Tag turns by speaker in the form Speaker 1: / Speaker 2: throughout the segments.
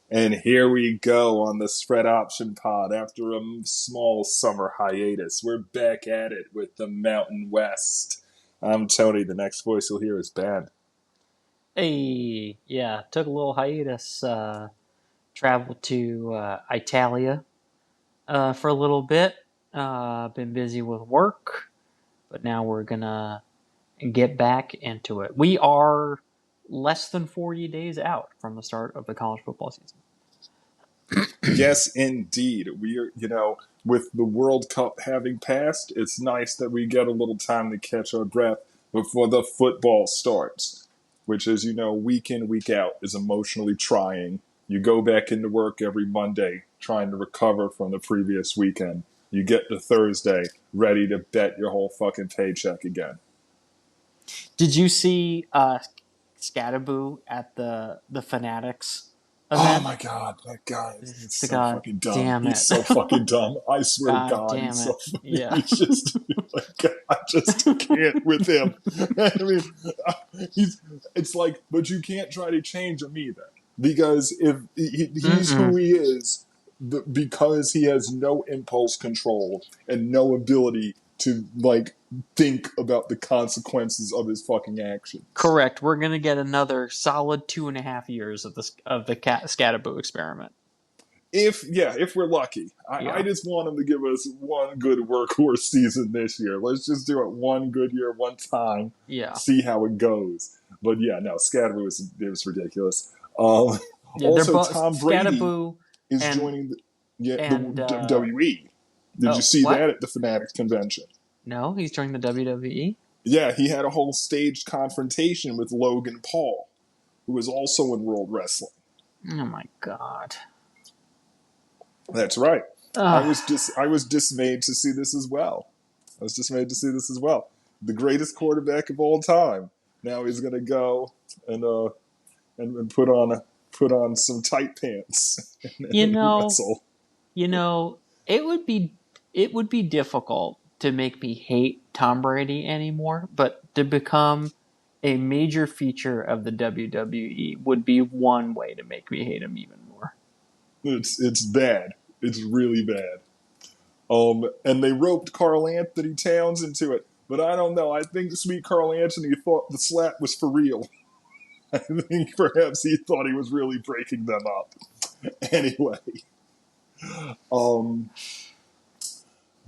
Speaker 1: And here we go on the spread option pod after a small summer hiatus. We're back at it with the Mountain West. I'm Tony. The next voice you'll hear is Ben.
Speaker 2: Hey, yeah, took a little hiatus. Traveled to Italia for a little bit. Been busy with work, but now we're gonna get back into it. We are less than 40 days out from the start of the college football season.
Speaker 1: Yes, indeed. We are, with the World Cup having passed, it's nice that we get a little time to catch our breath before the football starts, which, as you know, week in, week out is emotionally trying. You go back into work every Monday trying to recover from the previous weekend. You get to Thursday ready to bet your whole fucking paycheck again.
Speaker 2: Did you see Scatterboo at the Fanatics
Speaker 1: Oh
Speaker 2: event?
Speaker 1: my god, that guy is
Speaker 2: The
Speaker 1: so
Speaker 2: God
Speaker 1: fucking dumb.
Speaker 2: damn
Speaker 1: He's
Speaker 2: it!
Speaker 1: so fucking dumb. I swear to
Speaker 2: God
Speaker 1: God,
Speaker 2: damn
Speaker 1: he's
Speaker 2: it!
Speaker 1: so funny.
Speaker 2: Yeah.
Speaker 1: He's just like I just can't with him. I mean, he's it's like, but you can't try to change him either because if he's
Speaker 2: Mm-mm.
Speaker 1: who he is, because he has no impulse control and no ability to like think about the consequences of his fucking actions.
Speaker 2: Correct. We're gonna get another solid 2.5 years of the Scatterboo experiment.
Speaker 1: If we're lucky. I
Speaker 2: Yeah.
Speaker 1: just want him to give us one good workhorse season this year. Let's just do it one good year, one time,
Speaker 2: Yeah.
Speaker 1: see how it goes. But yeah, no, Scatterbo was ridiculous. Um,
Speaker 2: Yeah. They're
Speaker 1: also,
Speaker 2: both
Speaker 1: Tom Brady
Speaker 2: Scatterboo
Speaker 1: is
Speaker 2: and
Speaker 1: joining the
Speaker 2: and
Speaker 1: WWE. Did you
Speaker 2: oh,
Speaker 1: see that
Speaker 2: what?
Speaker 1: at the Fanatics convention?
Speaker 2: No, he's joining the WWE.
Speaker 1: Yeah, he had a whole staged confrontation with Logan Paul, who is also in World Wrestling.
Speaker 2: Oh my god.
Speaker 1: That's right.
Speaker 2: Ugh.
Speaker 1: I was dismayed to see this as well. I was dismayed to see this as well. The greatest quarterback of all time. Now he's gonna go and and put on some tight pants
Speaker 2: You
Speaker 1: and
Speaker 2: know,
Speaker 1: wrestle.
Speaker 2: you know, it would be difficult to make me hate Tom Brady anymore, but to become a major feature of the WWE would be one way to make me hate him even more.
Speaker 1: It's bad. It's really bad. And they roped Carl Anthony Towns into it, but I don't know. I think sweet Carl Anthony thought the slap was for real. I think perhaps he thought he was really breaking them up. Anyway, um,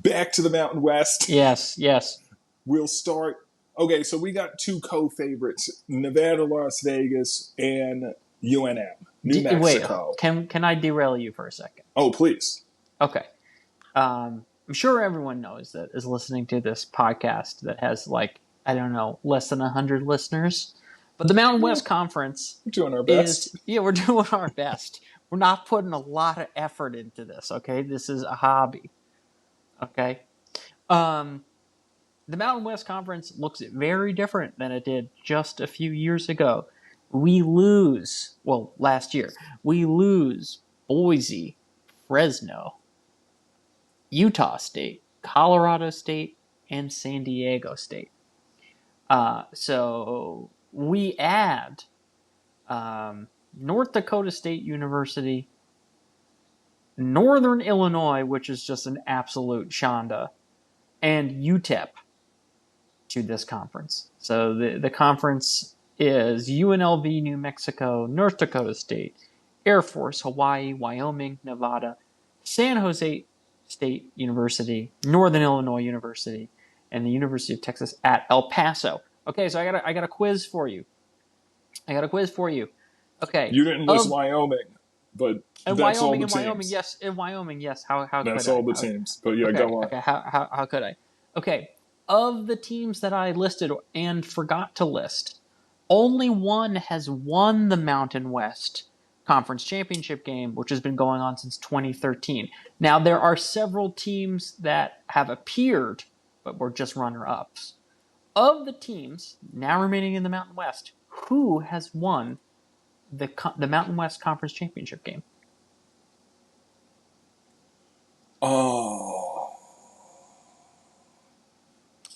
Speaker 1: back to the Mountain West.
Speaker 2: Yes, yes.
Speaker 1: We'll start. Okay, so we got two co-favorites: Nevada, Las Vegas, and UNM, New
Speaker 2: Wait,
Speaker 1: Mexico.
Speaker 2: can I derail you for a second?
Speaker 1: Oh, please.
Speaker 2: Okay. I'm sure everyone knows that is listening to this podcast that has like I don't know less than 100 listeners, but the Mountain
Speaker 1: Yeah,
Speaker 2: West Conference
Speaker 1: we're doing our best.
Speaker 2: is we're doing our best. We're not putting a lot of effort into this. Okay, this is a hobby. Okay. Um, the Mountain West Conference looks very different than it did just a few years ago. We lose, well, last year, we lose Boise, Fresno, Utah State, Colorado State, and San Diego State. So we add North Dakota State University, Northern Illinois, which is just an absolute shonda, and UTEP to this conference. So the conference is UNLV, New Mexico, North Dakota State, Air Force, Hawaii, Wyoming, Nevada, San Jose State University, Northern Illinois University, and the University of Texas at El Paso. Okay, so I got a quiz for you. I got a quiz for you. Okay,
Speaker 1: You didn't list
Speaker 2: of
Speaker 1: Wyoming, but
Speaker 2: and
Speaker 1: that's all
Speaker 2: Wyoming
Speaker 1: the
Speaker 2: and Wyoming,
Speaker 1: teams.
Speaker 2: yes, in Wyoming, yes. How
Speaker 1: That's
Speaker 2: could
Speaker 1: all
Speaker 2: I?
Speaker 1: the teams. But yeah,
Speaker 2: Okay,
Speaker 1: go on.
Speaker 2: okay. How could I? Okay, of the teams that I listed and forgot to list, only one has won the Mountain West Conference Championship game, which has been going on since 2013. Now there are several teams that have appeared, but were just runner-ups. Of the teams now remaining in the Mountain West, who has won the Mountain West Conference Championship game?
Speaker 1: Oh.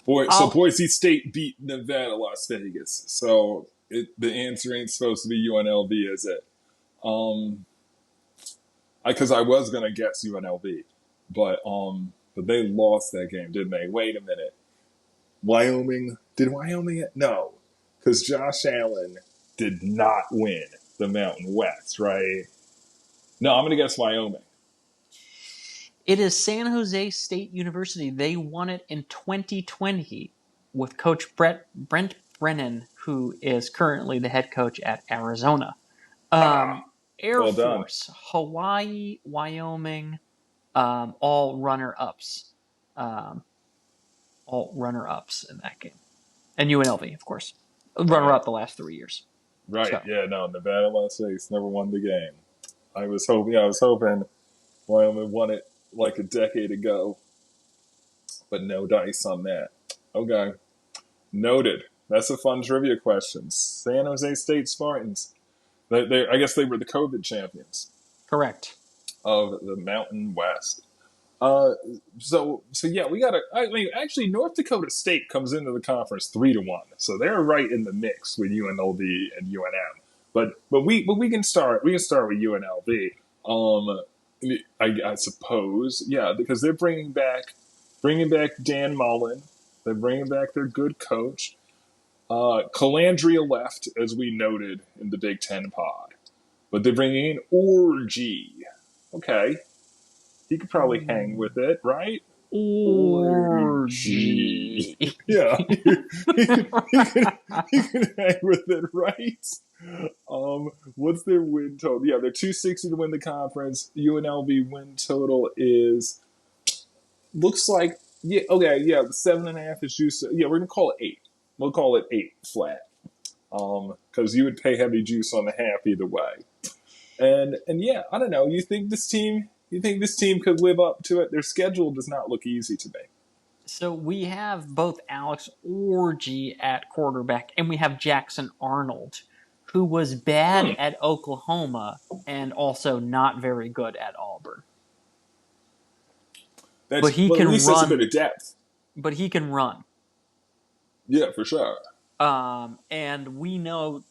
Speaker 1: Boy, so
Speaker 2: I'll
Speaker 1: Boise State beat Nevada, Las Vegas. So the answer ain't supposed to be UNLV, is it? Um, Because I was gonna guess UNLV, but they lost that game, didn't they? Wait a minute. Wyoming, did Wyoming? No, because Josh Allen did not win the Mountain West, right? No, I'm gonna guess Wyoming.
Speaker 2: It is San Jose State University. They won it in 2020 with Coach Brent Brennan, who is currently the head coach at Arizona. Um,
Speaker 1: Ah,
Speaker 2: Air
Speaker 1: well done.
Speaker 2: Force, Hawaii, Wyoming, all runner ups. Um, all runner ups in that game. And UNLV, of course. Runner
Speaker 1: Right,
Speaker 2: up the last 3 years.
Speaker 1: right.
Speaker 2: So,
Speaker 1: Yeah, no, Nevada, Las Vegas never won the game. I was hoping Wyoming won it like a decade ago, but no dice on that. Okay, noted. That's a fun trivia question. San Jose State Spartans. I guess they were the COVID champions
Speaker 2: correct.
Speaker 1: of the Mountain West. Uh, so yeah, we got to. I mean, actually, North Dakota State comes into the conference 3-1, so they're right in the mix with UNLV and UNM. But we can start. We can start with UNLV. Um, I suppose, yeah, because they're bringing back Dan Mullen. They're bringing back their good coach. Calandria left, as we noted in the Big Ten pod, but they're bringing in Orgy. Okay, he could probably hang with it, right? Orgy.
Speaker 2: Orgy.
Speaker 1: Yeah, he could hang with it, right? What's their win total? Yeah, they're 260 to win the conference. UNLV win total is looks like yeah, okay, yeah, 7.5 is juice. Yeah, we're gonna call it 8. We'll call it 8 flat. Because you would pay heavy juice on the half either way. And yeah, I don't know. You think this team could live up to it? Their schedule does not look easy to me.
Speaker 2: So we have both Alex Orgy at quarterback and we have Jackson Arnold, who was bad
Speaker 1: Hmm.
Speaker 2: at Oklahoma and also not very good at Auburn. But he
Speaker 1: Well, at
Speaker 2: can
Speaker 1: least that's a bit
Speaker 2: run.
Speaker 1: of depth.
Speaker 2: But he can run.
Speaker 1: Yeah, for sure.
Speaker 2: And we know,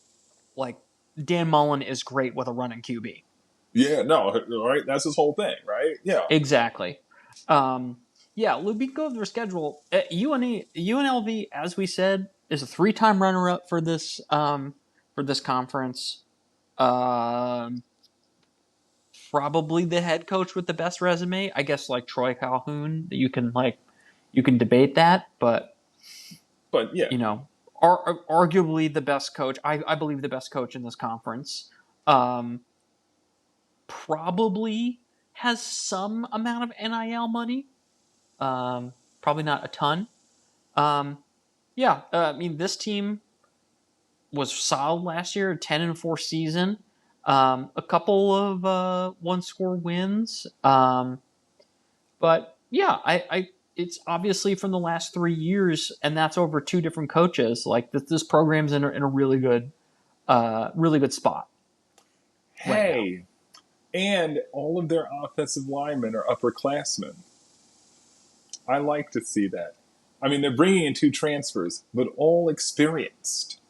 Speaker 2: like, Dan Mullen is great with a running QB.
Speaker 1: Yeah, no, right. That's his whole thing, right? Yeah.
Speaker 2: Exactly. Yeah, Lubiko of their schedule. UNLV, as we said, is a three-time runner-up for this conference. Um, Probably the head coach with the best resume. I guess like Troy Calhoun. You can debate that, but
Speaker 1: But yeah,
Speaker 2: you know, arguably the best coach. I believe the best coach in this conference. Um, Probably has some amount of NIL money. Probably not a ton. Um, yeah, I mean this team was solid last year, 10-4 season. A couple of one-score wins, but yeah, it's obviously from the last 3 years, and that's over two different coaches. Like this program's in a really good spot right now.
Speaker 1: hey, and all of their offensive linemen are upperclassmen. I like to see that. I mean, they're bringing in 2 transfers, but all experienced.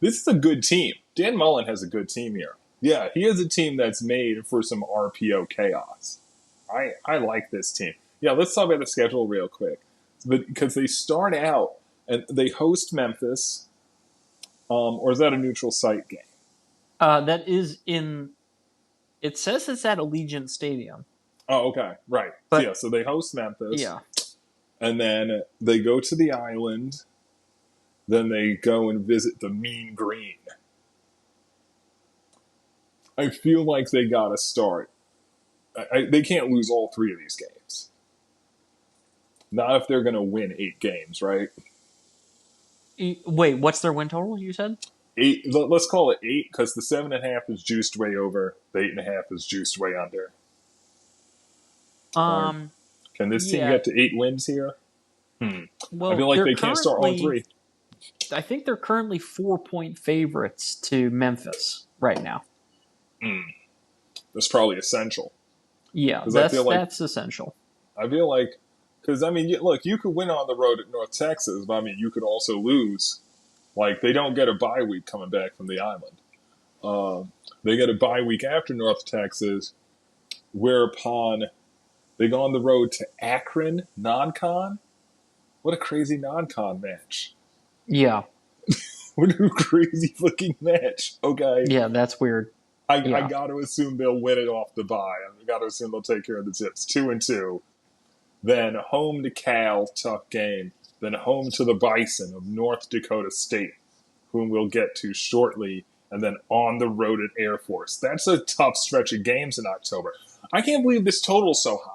Speaker 1: This is a good team. Dan Mullen has a good team here. Yeah, he has a team that's made for some RPO chaos. I like this team. Yeah, let's talk about the schedule real quick. Because they start out and they host Memphis, or is that a neutral site game?
Speaker 2: That is in. It says it's at Allegiant Stadium,
Speaker 1: Oh, okay, right. So, yeah,
Speaker 2: but
Speaker 1: so they host Memphis,
Speaker 2: yeah.
Speaker 1: and then they go to the island. Then they go and visit the Mean Green. I feel like they got to start. They can't lose all 3 of these games. Not if they're going to win 8 games, right?
Speaker 2: Wait, what's their win total? You said
Speaker 1: 8. Let's call it 8 because the 7.5 is juiced way over. The 8.5 is juiced way under. Or can this team
Speaker 2: yeah.
Speaker 1: get to 8 wins here? I
Speaker 2: Well,
Speaker 1: feel like they can't start all 3.
Speaker 2: I think they're currently 4-point favorites to Memphis right now.
Speaker 1: That's probably essential
Speaker 2: Yeah,
Speaker 1: because
Speaker 2: that's essential.
Speaker 1: I feel like because I mean, look, you could win on the road at North Texas, but I mean, you could also lose. Like they don't get a bye week coming back from the island. They get a bye week after North Texas, whereupon they go on the road to Akron non-con. What a crazy non-con match!
Speaker 2: Yeah,
Speaker 1: What a crazy fucking match! Okay,
Speaker 2: yeah, that's weird.
Speaker 1: I
Speaker 2: Yeah,
Speaker 1: got to assume they'll win it off the bye. I got to assume they'll take care of the Zips. 2-2. Then home to Cal, tough game. Then home to the Bison of North Dakota State, whom we'll get to shortly. And then on the road at Air Force. That's a tough stretch of games in October. I can't believe this total's so high.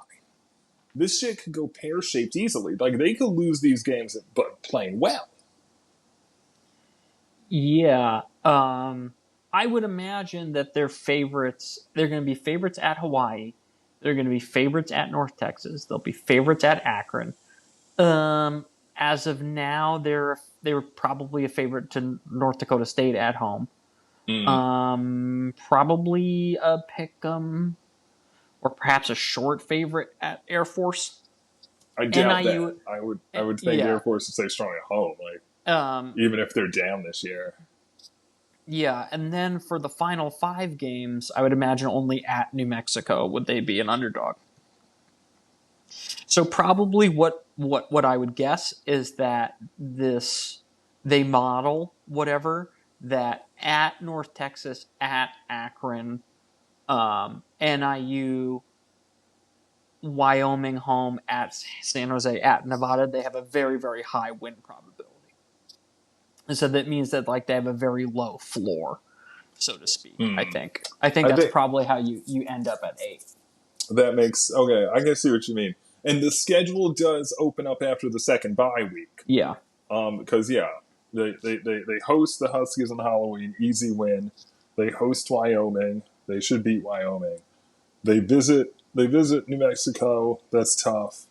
Speaker 1: This shit could go pear shaped easily. Like they could lose these games, but playing well.
Speaker 2: yeah. I would imagine that they're favorites. They're going to be favorites at Hawaii. They're going to be favorites at North Texas. They'll be favorites at Akron. As of now, they were probably a favorite to North Dakota State at home.
Speaker 1: Mm,
Speaker 2: Probably a pick 'em or perhaps a short favorite at Air Force.
Speaker 1: I doubt that.
Speaker 2: NIU,
Speaker 1: I would think Air
Speaker 2: yeah,
Speaker 1: Force would stay strong at home, like
Speaker 2: um,
Speaker 1: even if they're down this year.
Speaker 2: yeah, and then for the final 5 games, I would imagine only at New Mexico would they be an underdog. So probably what I would guess is that this they model whatever that at North Texas, at Akron, NIU, Wyoming home, at San Jose, at Nevada, they have a very, very high win probability. And so that means that like they have a very low floor, so to speak. I
Speaker 1: Mm.
Speaker 2: think. I think
Speaker 1: I
Speaker 2: that's
Speaker 1: think
Speaker 2: probably how you end up at 8.
Speaker 1: that makes okay. I can see what you mean. And the schedule does open up after the second bye week.
Speaker 2: Yeah.
Speaker 1: Because yeah, they host the Huskies on Halloween, easy win. They host Wyoming. They should beat Wyoming. They visit New Mexico. That's tough.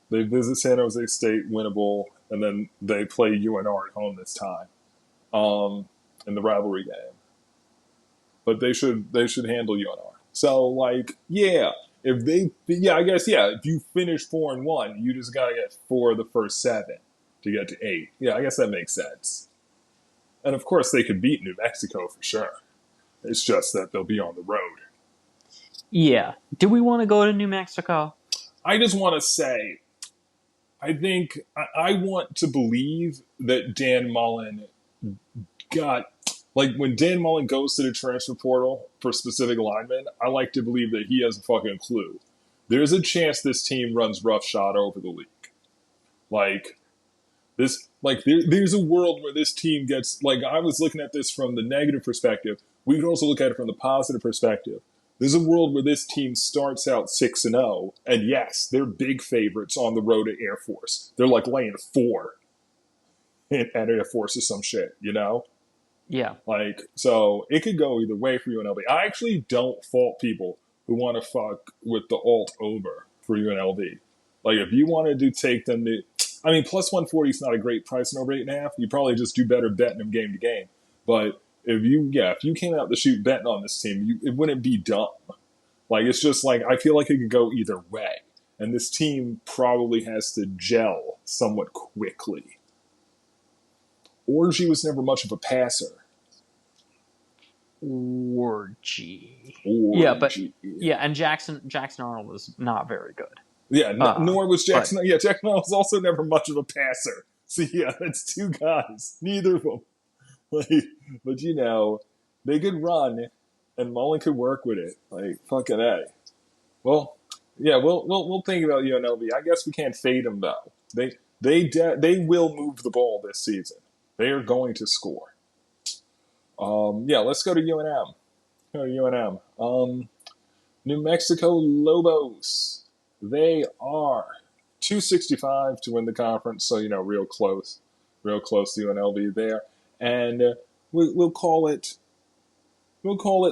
Speaker 1: They visit San Jose State, winnable, and then they play UNR at home this time, in the rivalry game. But they should handle UNR. So like yeah, I guess yeah, if you finish 4-1, you just gotta get 4 of the first 7 to get to 8. Yeah, I guess that makes sense. And of course, they could beat New Mexico for sure. It's just that they'll be on the road.
Speaker 2: Yeah. Do we want to go to New Mexico?
Speaker 1: I just want to say, I think I want to believe that Dan Mullen got like when Dan Mullen goes to the transfer portal for specific linemen. I like to believe that he has a fucking clue. There's a chance this team runs roughshod over the league. Like there's a world where this team gets like I was looking at this from the negative perspective. We could also look at it from the positive perspective. There's a world where this team starts out 6-0, and yes, they're big favorites on the road at Air Force. They're like laying 4 at Air Force or some shit, you know?
Speaker 2: Yeah.
Speaker 1: Like, so it could go either way for UNLV. I actually don't fault people who want to fuck with the alt over for UNLV. Like, if you wanted to take them to, I mean, plus 140 is not a great price in over 8.5. You probably just do better betting them game to game. But if you came out to shoot betting on this team, it wouldn't be dumb. Like, it's just like, I feel like it could go either way. And this team probably has to gel somewhat quickly. Orgy was never much of a passer.
Speaker 2: Orgy. Yeah, but
Speaker 1: Orgy.
Speaker 2: yeah, and Jackson Arnold was not very good.
Speaker 1: Yeah, nor was
Speaker 2: But
Speaker 1: Jackson. Yeah, Jackson was also never much of a passer. So yeah, that's 2 guys. Neither of them. Like, but they could run, and Mullen could work with it. Like fucking a. Well, yeah, we'll think about UNLV. I guess we can't fade them though. They will move the ball this season. They are going to score. Yeah, let's go to UNM. Go to UNM. New Mexico Lobos. They are 265 to win the conference, so real close to UNLV there, and we'll call it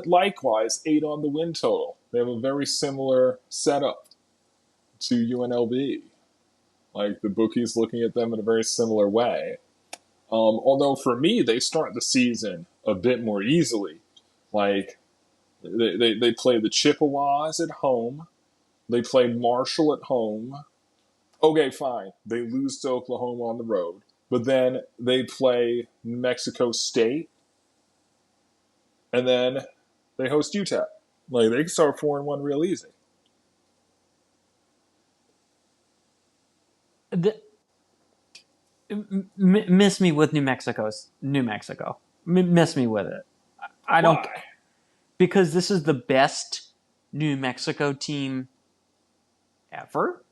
Speaker 1: likewise 8 on the win total. They have a very similar setup to UNLV. Like the bookies looking at them in a very similar way. Although for me, they start the season a bit more easily. Like they play the Chippewas at home. They play Marshall at home. Okay, fine. They lose to Oklahoma on the road. But then they play New Mexico State. and then they host UTEP. Like they can start 4-1 real easy.
Speaker 2: The, miss me with New Mexico. Miss me with it. I don't,
Speaker 1: Why?
Speaker 2: because this is the best New Mexico team ever.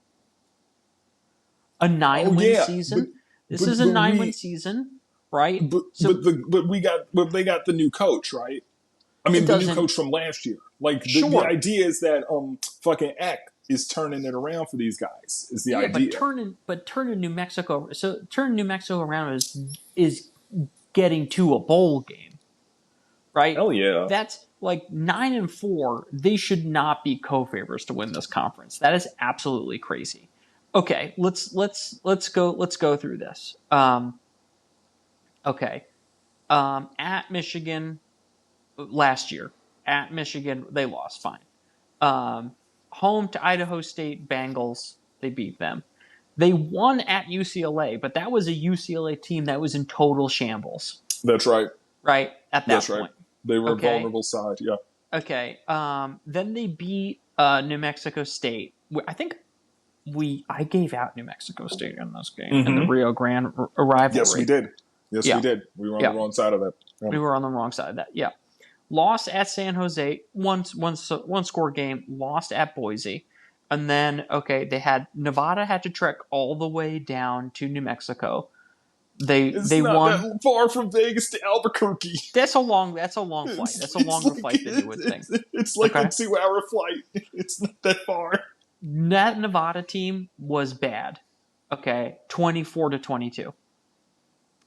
Speaker 2: A
Speaker 1: Oh
Speaker 2: 9-win
Speaker 1: yeah,
Speaker 2: season. This is
Speaker 1: but
Speaker 2: a
Speaker 1: but
Speaker 2: 9-win
Speaker 1: we
Speaker 2: season, right?
Speaker 1: but
Speaker 2: So
Speaker 1: they got the new coach, right? I
Speaker 2: it
Speaker 1: mean, the new
Speaker 2: doesn't.
Speaker 1: coach from last year. Like the
Speaker 2: Sure,
Speaker 1: idea is that fucking Eck is turning it around for these guys. Is the
Speaker 2: yeah,
Speaker 1: idea?
Speaker 2: but turning New Mexico. So turning New Mexico around is getting to a bowl game, right?
Speaker 1: Hell yeah.
Speaker 2: That's like 9-4. They should not be co-favorites to win this conference. That is absolutely crazy. Okay, let's go through this. Okay, at Michigan last year, at Michigan they lost. Fine. Um, home to Idaho State Bengals, they beat them. They won at UCLA, but that was a UCLA team that was in total shambles,
Speaker 1: That's right.
Speaker 2: right? At
Speaker 1: That's
Speaker 2: that
Speaker 1: right.
Speaker 2: point.
Speaker 1: They were a
Speaker 2: Okay.
Speaker 1: vulnerable side. Yeah.
Speaker 2: Okay. Then they beat New Mexico State. I think I gave out New Mexico State in this game in the
Speaker 1: Mm-hmm.
Speaker 2: Rio Grande
Speaker 1: Yes, we
Speaker 2: rivalry.
Speaker 1: did. Yes, we
Speaker 2: Yeah.
Speaker 1: did. We were on the
Speaker 2: Yeah.
Speaker 1: wrong side of that.
Speaker 2: We were on the wrong side of that. Yeah. Lost at San Jose, one score game. Lost at Boise, and then okay, they had Nevada had to trek all the way down to New Mexico.
Speaker 1: It's
Speaker 2: They
Speaker 1: not
Speaker 2: won.
Speaker 1: that far from Vegas to Albuquerque.
Speaker 2: That's a long flight. That's a
Speaker 1: It's
Speaker 2: longer
Speaker 1: like
Speaker 2: flight than you would think.
Speaker 1: it's like a
Speaker 2: Okay,
Speaker 1: 2-hour flight. It's not that far.
Speaker 2: that Nevada team was bad. Okay, 24-22.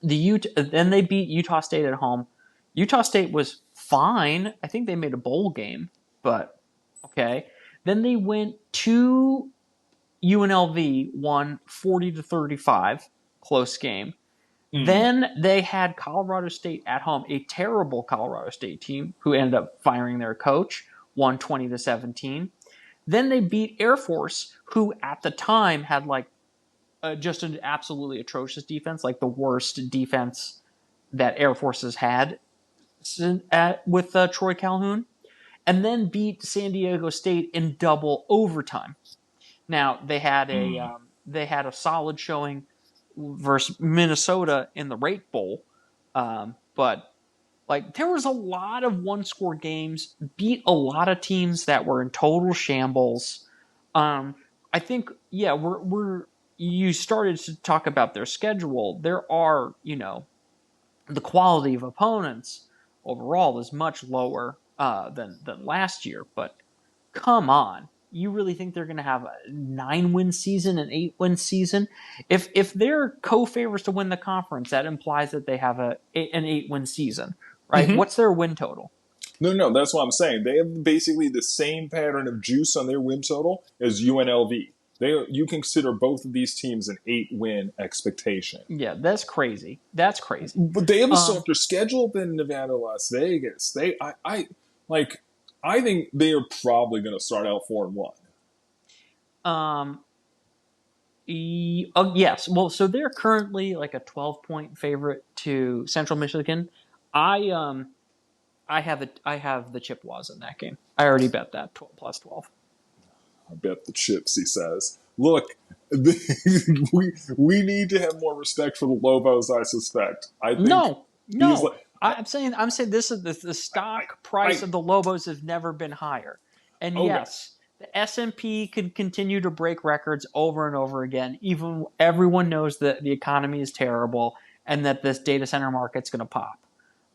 Speaker 2: Then they beat Utah State at home. Utah State was fine. I think they made a bowl game, but okay. Then they went to UNLV, won 40-35, close game.
Speaker 1: Mm.
Speaker 2: Then they had Colorado State at home, a terrible Colorado State team who ended up firing their coach, won 20-17. Then they beat Air Force, who at the time had like just an absolutely atrocious defense, like the worst defense that Air Force has had with Troy Calhoun, and then beat San Diego State in double overtime. Now
Speaker 1: Mm.
Speaker 2: they had a solid showing versus Minnesota in the Rate Bowl, but like there was a lot of one score games, beat a lot of teams that were in total shambles. I think yeah, we're you started to talk about their schedule. There are the quality of opponents overall is much lower than last year, but come on. You really think they're going to have a 9-win season, an 8-win season? If they're co-favorites to win the conference, that implies that they have an 8-win season, right?
Speaker 1: Mm-hmm.
Speaker 2: What's their win total?
Speaker 1: No, that's what I'm saying. They have basically the same pattern of juice on their win total as UNLV. You consider both of these teams an 8-win expectation.
Speaker 2: Yeah, that's crazy. That's crazy.
Speaker 1: But they have a
Speaker 2: Um,
Speaker 1: softer schedule than Nevada, Las Vegas. Like, I think they are probably going to start out 4-1.
Speaker 2: um, yes. Well, so they're currently like a 12-point favorite to Central Michigan. I um I have the Chippewas in that game. I already bet that 12, plus 12.
Speaker 1: I bet the chips. He says, "Look, we need to have more respect for the Lobos." I suspect. I think
Speaker 2: No,
Speaker 1: because
Speaker 2: no.
Speaker 1: like
Speaker 2: I'm saying this is the stock price
Speaker 1: I
Speaker 2: of the Lobos have never been higher. And
Speaker 1: okay.
Speaker 2: yes, the S&P could continue to break records over and over again. Even everyone knows that the economy is terrible and that this data center market's going to pop.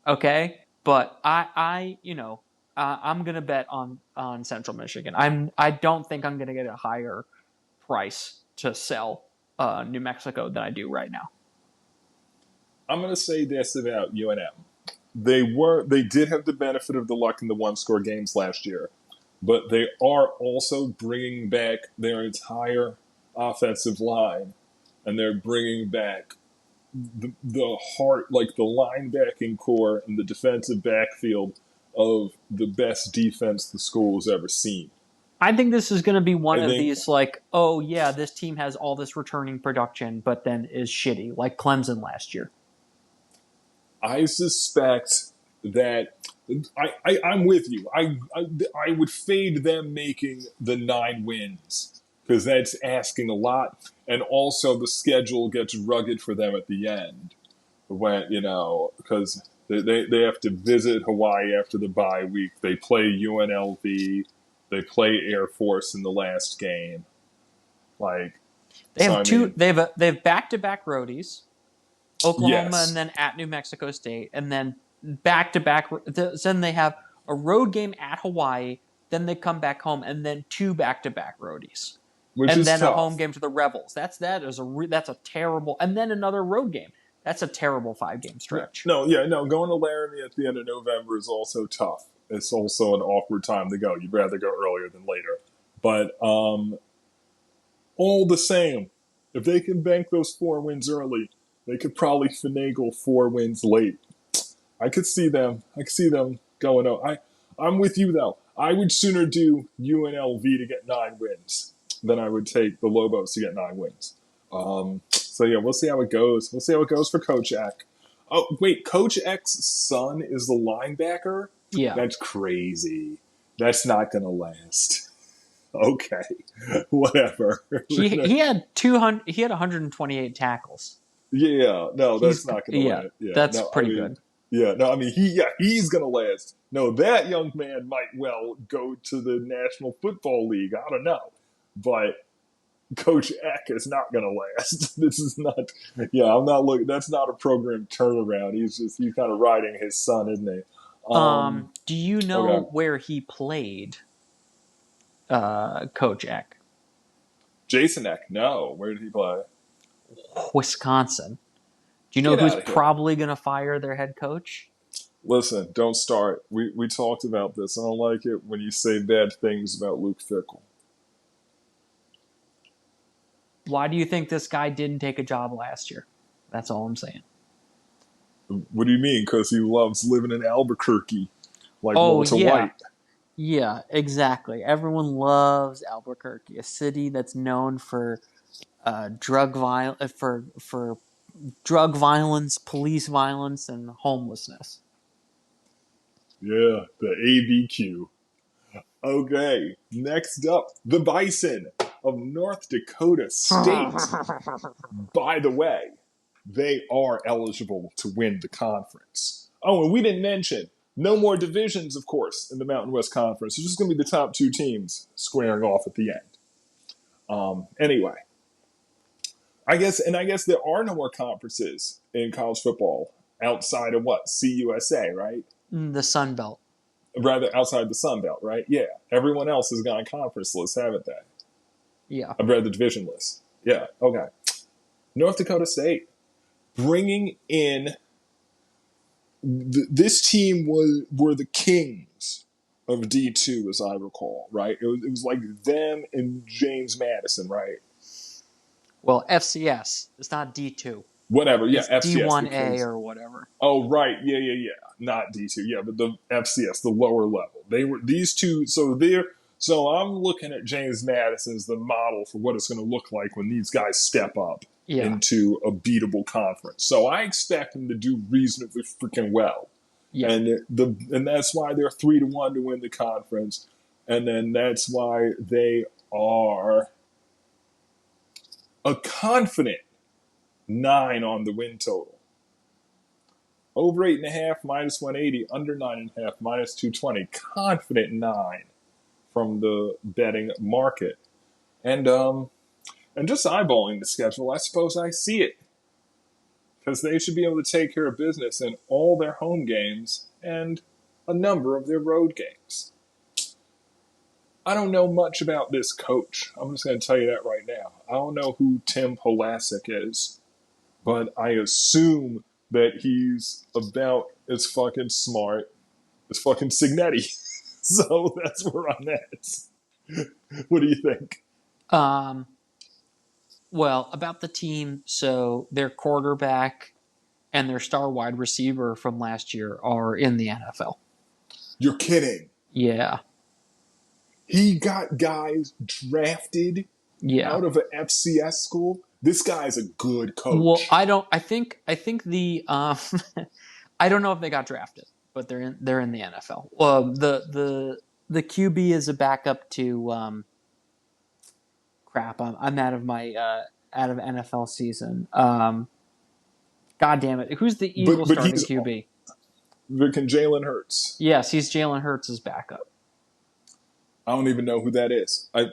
Speaker 2: Okay, but I'm going to bet on Central Michigan. I don't think I'm going to get a higher price to sell New Mexico than I do right now.
Speaker 1: I'm going to say this about UNM. They did have the benefit of the luck in the one-score games last year, but they are also bringing back their entire offensive line, and they're bringing back the heart, like the linebacking core and the defensive backfield of the best defense the school has ever seen.
Speaker 2: I think this is going to be one
Speaker 1: I
Speaker 2: of
Speaker 1: think
Speaker 2: these like, oh yeah, this team has all this returning production, but then is shitty, like Clemson last year.
Speaker 1: I suspect that I'm with you. I would fade them making the 9 wins because that's asking a lot, and also the schedule gets rugged for them at the end when because they have to visit Hawaii after the bye week. They play UNLV, they play Air Force in the last game. Like,
Speaker 2: They
Speaker 1: so
Speaker 2: have
Speaker 1: I mean,
Speaker 2: they have back-to-back roadies, Oklahoma and
Speaker 1: yes,
Speaker 2: then at New Mexico State, and then back-to-back. Then they have a road game at Hawaii, then they come back home, and then two back-to-back roadies,
Speaker 1: which
Speaker 2: and
Speaker 1: is
Speaker 2: then a home
Speaker 1: tough.
Speaker 2: game to the Rebels. That's a terrible, and then another road game. That's a terrible 5 game
Speaker 1: Yeah,
Speaker 2: stretch.
Speaker 1: no, yeah, no. Going to Laramie at the end of November is also tough. It's also an awkward time to go. You'd rather go earlier than later. But all the same, if they can bank those 4 wins early, they could probably finagle 4 wins late. I could see them. I could see them going. Oh, I'm with you though. I would sooner do UNLV to get 9 wins than I would take the Lobos to get 9 wins. So yeah, we'll see how it goes. We'll see how it goes for Coach Eck. Oh wait, Coach Eck's son is the linebacker.
Speaker 2: Yeah,
Speaker 1: That's crazy. That's not gonna last. Okay, whatever.
Speaker 2: he had 200. He had 128 tackles.
Speaker 1: Yeah, no, that's
Speaker 2: He's
Speaker 1: not gonna
Speaker 2: yeah,
Speaker 1: last. Yeah,
Speaker 2: that's
Speaker 1: no, I
Speaker 2: pretty
Speaker 1: mean,
Speaker 2: good.
Speaker 1: yeah, no, I mean, he's gonna last. No, that young man might well go to the National Football League. I don't know, but Coach Eck is not gonna last. This is not. Yeah, I'm not looking. That's not a program turnaround. He's kind of riding his son, isn't he?
Speaker 2: Do you know
Speaker 1: Okay,
Speaker 2: where he played, Coach Eck?
Speaker 1: Jason Eck. No, where did he play?
Speaker 2: Wisconsin. Do you know
Speaker 1: Get
Speaker 2: who's
Speaker 1: out of here.
Speaker 2: probably going to fire their head coach?
Speaker 1: Listen, don't start. We talked about this. I don't like it when you say bad things about Luke Fickle.
Speaker 2: Why do you think this guy didn't take a job last year? That's all I'm saying.
Speaker 1: What do you mean? Because he loves living in Albuquerque, like
Speaker 2: Oh,
Speaker 1: Walter
Speaker 2: yeah.
Speaker 1: White.
Speaker 2: Yeah, exactly. Everyone loves Albuquerque, a city that's known for for drug violence, police violence, and homelessness.
Speaker 1: Yeah, the ABQ. Okay, next up, the Bison of North Dakota State. By the way, they are eligible to win the conference. Oh, and we didn't mention no more divisions, of course, in the Mountain West Conference. It's just going to be the top 2 teams squaring off at the end. Anyway, I guess there are no more conferences in college football outside of what CUSA, right?
Speaker 2: The Sun Belt.
Speaker 1: Rather outside the Sun Belt, right? Yeah, everyone else has gone conferenceless, haven't they?
Speaker 2: Yeah.
Speaker 1: I've read the divisionless. Yeah, okay. North Dakota State bringing in this team were the kings of D2, as I recall, right? It was like them and James Madison, right?
Speaker 2: Well, FCS. It's not D2.
Speaker 1: Whatever, yeah,
Speaker 2: It's
Speaker 1: FCS, the
Speaker 2: D1A
Speaker 1: kings.
Speaker 2: or whatever.
Speaker 1: Oh, right, yeah, not D2, yeah, but the FCS, the lower level. They were these two, so I'm looking at James Madison as the model for what it's going to look like when these guys step up
Speaker 2: Yeah.
Speaker 1: into a beatable conference. So I expect them to do reasonably freaking well.
Speaker 2: Yeah.
Speaker 1: And that's why they're 3-1 to win the conference, and then that's why they are a confident 9 on the win total. Over 8.5 minus 180, under 9.5 minus 220. Confident 9 from the betting market, and just eyeballing the schedule, I suppose I see it because they should be able to take care of business in all their home games and a number of their road games. I don't know much about this coach. I'm just going to tell you that right now. I don't know who Tim Polasek is, but I assume that he's about as fucking smart as fucking Signetti. So that's where I'm at. What do you think?
Speaker 2: Um, well, about the team, so their quarterback and their star wide receiver from last year are in the NFL.
Speaker 1: You're kidding.
Speaker 2: Yeah.
Speaker 1: He got guys drafted
Speaker 2: Yeah.
Speaker 1: out of an FCS school. This guy's a good
Speaker 2: Well,
Speaker 1: coach.
Speaker 2: I don't. I think the. I don't know if they got drafted, but they're in the NFL. The QB is a backup to crap. I'm out of my out of NFL season. God damn it! Who's the Eagles
Speaker 1: But
Speaker 2: starting
Speaker 1: he's
Speaker 2: QB?
Speaker 1: can Jalen Hurts.
Speaker 2: Yes, he's Jalen Hurts' backup.
Speaker 1: I don't even know who that is. I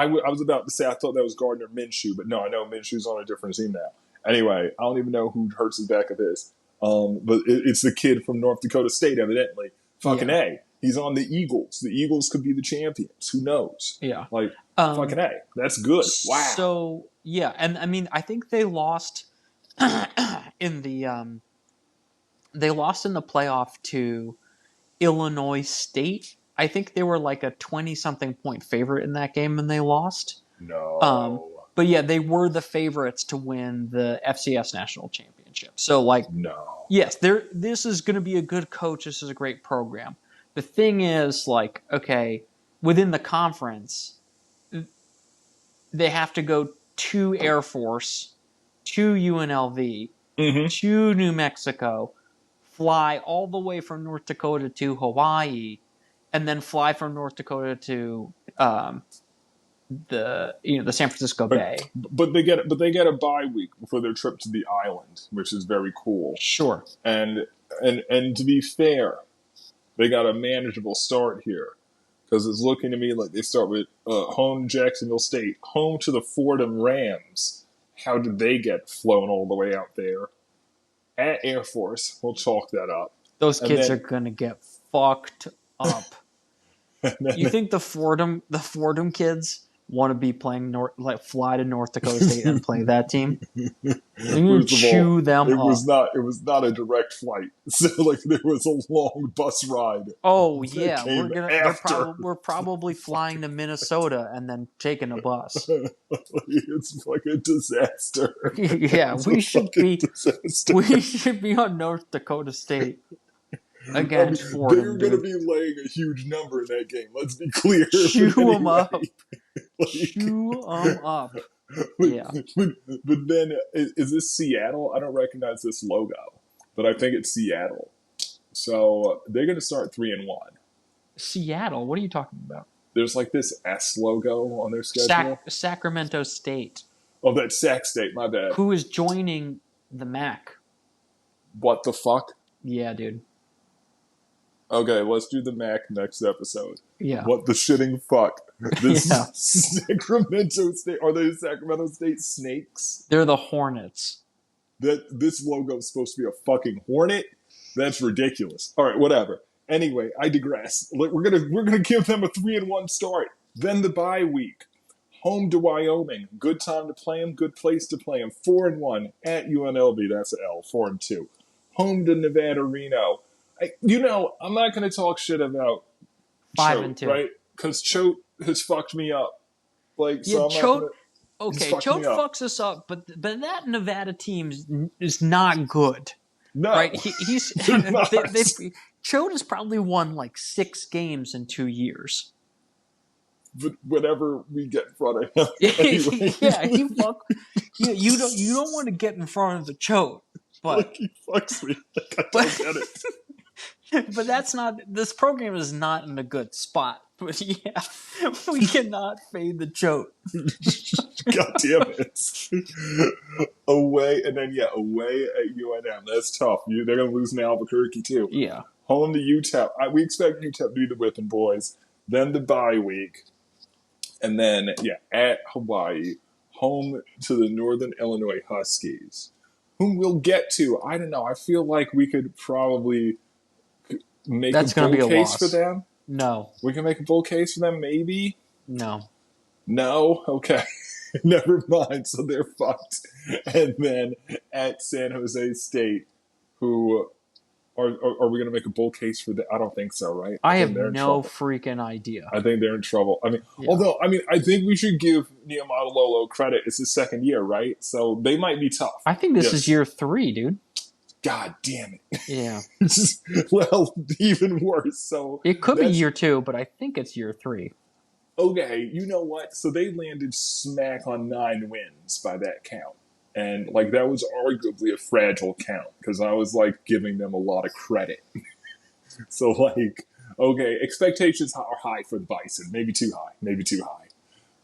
Speaker 1: was about to say I thought that was Gardner Minshew, but no, I know Minshew's on a different team now. Anyway, I don't even know who Hurts' backup is. But it's the kid from North Dakota State, evidently. Fucking
Speaker 2: Yeah.
Speaker 1: A. He's on the Eagles. The Eagles could be the champions. Who knows?
Speaker 2: Yeah.
Speaker 1: Like, fucking A. That's good. Wow.
Speaker 2: So yeah, and I mean, I think they lost in the playoff to Illinois State. I think they were like a 20-something point favorite in that game, and they lost.
Speaker 1: No.
Speaker 2: But yeah, they were the favorites to win the FCS national championship. So like,
Speaker 1: No.
Speaker 2: yes, this is going to be a good coach. This is a great program. The thing is, like, okay, within the conference, they have to go to Air Force, to UNLV,
Speaker 1: Mm-hmm.
Speaker 2: to New Mexico, fly all the way from North Dakota to Hawaii, and then fly from North Dakota to the San Francisco Bay.
Speaker 1: But they get a bye week before their trip to the island, which is very cool.
Speaker 2: Sure.
Speaker 1: And to be fair, they got a manageable start here because it's looking to me like they start with home Jacksonville State, home to the Fordham Rams. How did they get flown all the way out there? At Air Force, we'll chalk that up.
Speaker 2: Those kids are gonna get fucked up. You think the Fordham kids want to be playing fly to North Dakota State and play that team? They're gonna chew them up.
Speaker 1: It was not a direct flight, so like there was a long bus ride.
Speaker 2: Oh yeah, we're probably flying to Minnesota and then taking a bus.
Speaker 1: It's like a disaster.
Speaker 2: Yeah, we should be on North Dakota State against Fordham.
Speaker 1: They're going to be laying a huge number in that game. Let's be clear.
Speaker 2: Chew them up.
Speaker 1: Like,
Speaker 2: chew them up. Yeah.
Speaker 1: But then, is this Seattle? I don't recognize this logo, but I think it's Seattle. So they're going to start 3-1.
Speaker 2: Seattle? What are you talking about?
Speaker 1: There's like this S logo on their schedule.
Speaker 2: Sacramento State.
Speaker 1: Oh, that's Sac State. My bad.
Speaker 2: Who is joining the MAC?
Speaker 1: What the fuck?
Speaker 2: Yeah, dude.
Speaker 1: Okay, let's do the MAC next episode.
Speaker 2: Yeah.
Speaker 1: What the shitting fuck? This Sacramento State. Are they the Sacramento State Snakes?
Speaker 2: They're the Hornets.
Speaker 1: This logo is supposed to be a fucking hornet? That's ridiculous. All right, whatever. Anyway, I digress. We're gonna give them a 3-1 start. Then the bye week. Home to Wyoming. Good time to play them. Good place to play them. 4-1 at UNLV. That's an L. 4-2. Home to Nevada, Reno. I'm not going to talk shit about
Speaker 2: 5-2,
Speaker 1: right? Because Choate has fucked me up. Like,
Speaker 2: yeah,
Speaker 1: so Choate.
Speaker 2: Choate fucks us up, but that Nevada team is not good.
Speaker 1: No,
Speaker 2: right? He's Choate has probably won like 6 games in 2 years.
Speaker 1: But whenever we get in front of him, anyway.
Speaker 2: Yeah, you don't want to get in front of the Choate, but
Speaker 1: like he fucks me. Like, I don't get it.
Speaker 2: But this program is not in a good spot. But yeah, we cannot fade the Choate.
Speaker 1: God damn it. Away at UNM. That's tough. They're going to lose in Albuquerque too.
Speaker 2: Yeah.
Speaker 1: Home to UTEP. We expect UTEP to be the whipping boys. Then the bye week. And then, at Hawaii. Home to the Northern Illinois Huskies. Whom we'll get to. I don't know. I feel like we could probably make a bull case for them.
Speaker 2: No.
Speaker 1: We can make a bull case for them, maybe?
Speaker 2: No.
Speaker 1: No? Okay. Never mind. So they're fucked. And then at San Jose State, who are we going to make a bull case for that? I don't think so, right?
Speaker 2: I have no freaking idea.
Speaker 1: I think they're in trouble. I think we should give Niumatalolo credit. It's his second year, right? So they might be tough.
Speaker 2: I think this is year 3, dude.
Speaker 1: God damn it.
Speaker 2: Yeah.
Speaker 1: Well, even worse. So
Speaker 2: it could be year 2, but I think it's year 3.
Speaker 1: Okay, you know what? So they landed smack on 9 wins by that count. And, like, that was arguably a fragile count because I was, like, giving them a lot of credit. So like, okay, expectations are high for the Bison, maybe too high, maybe too high.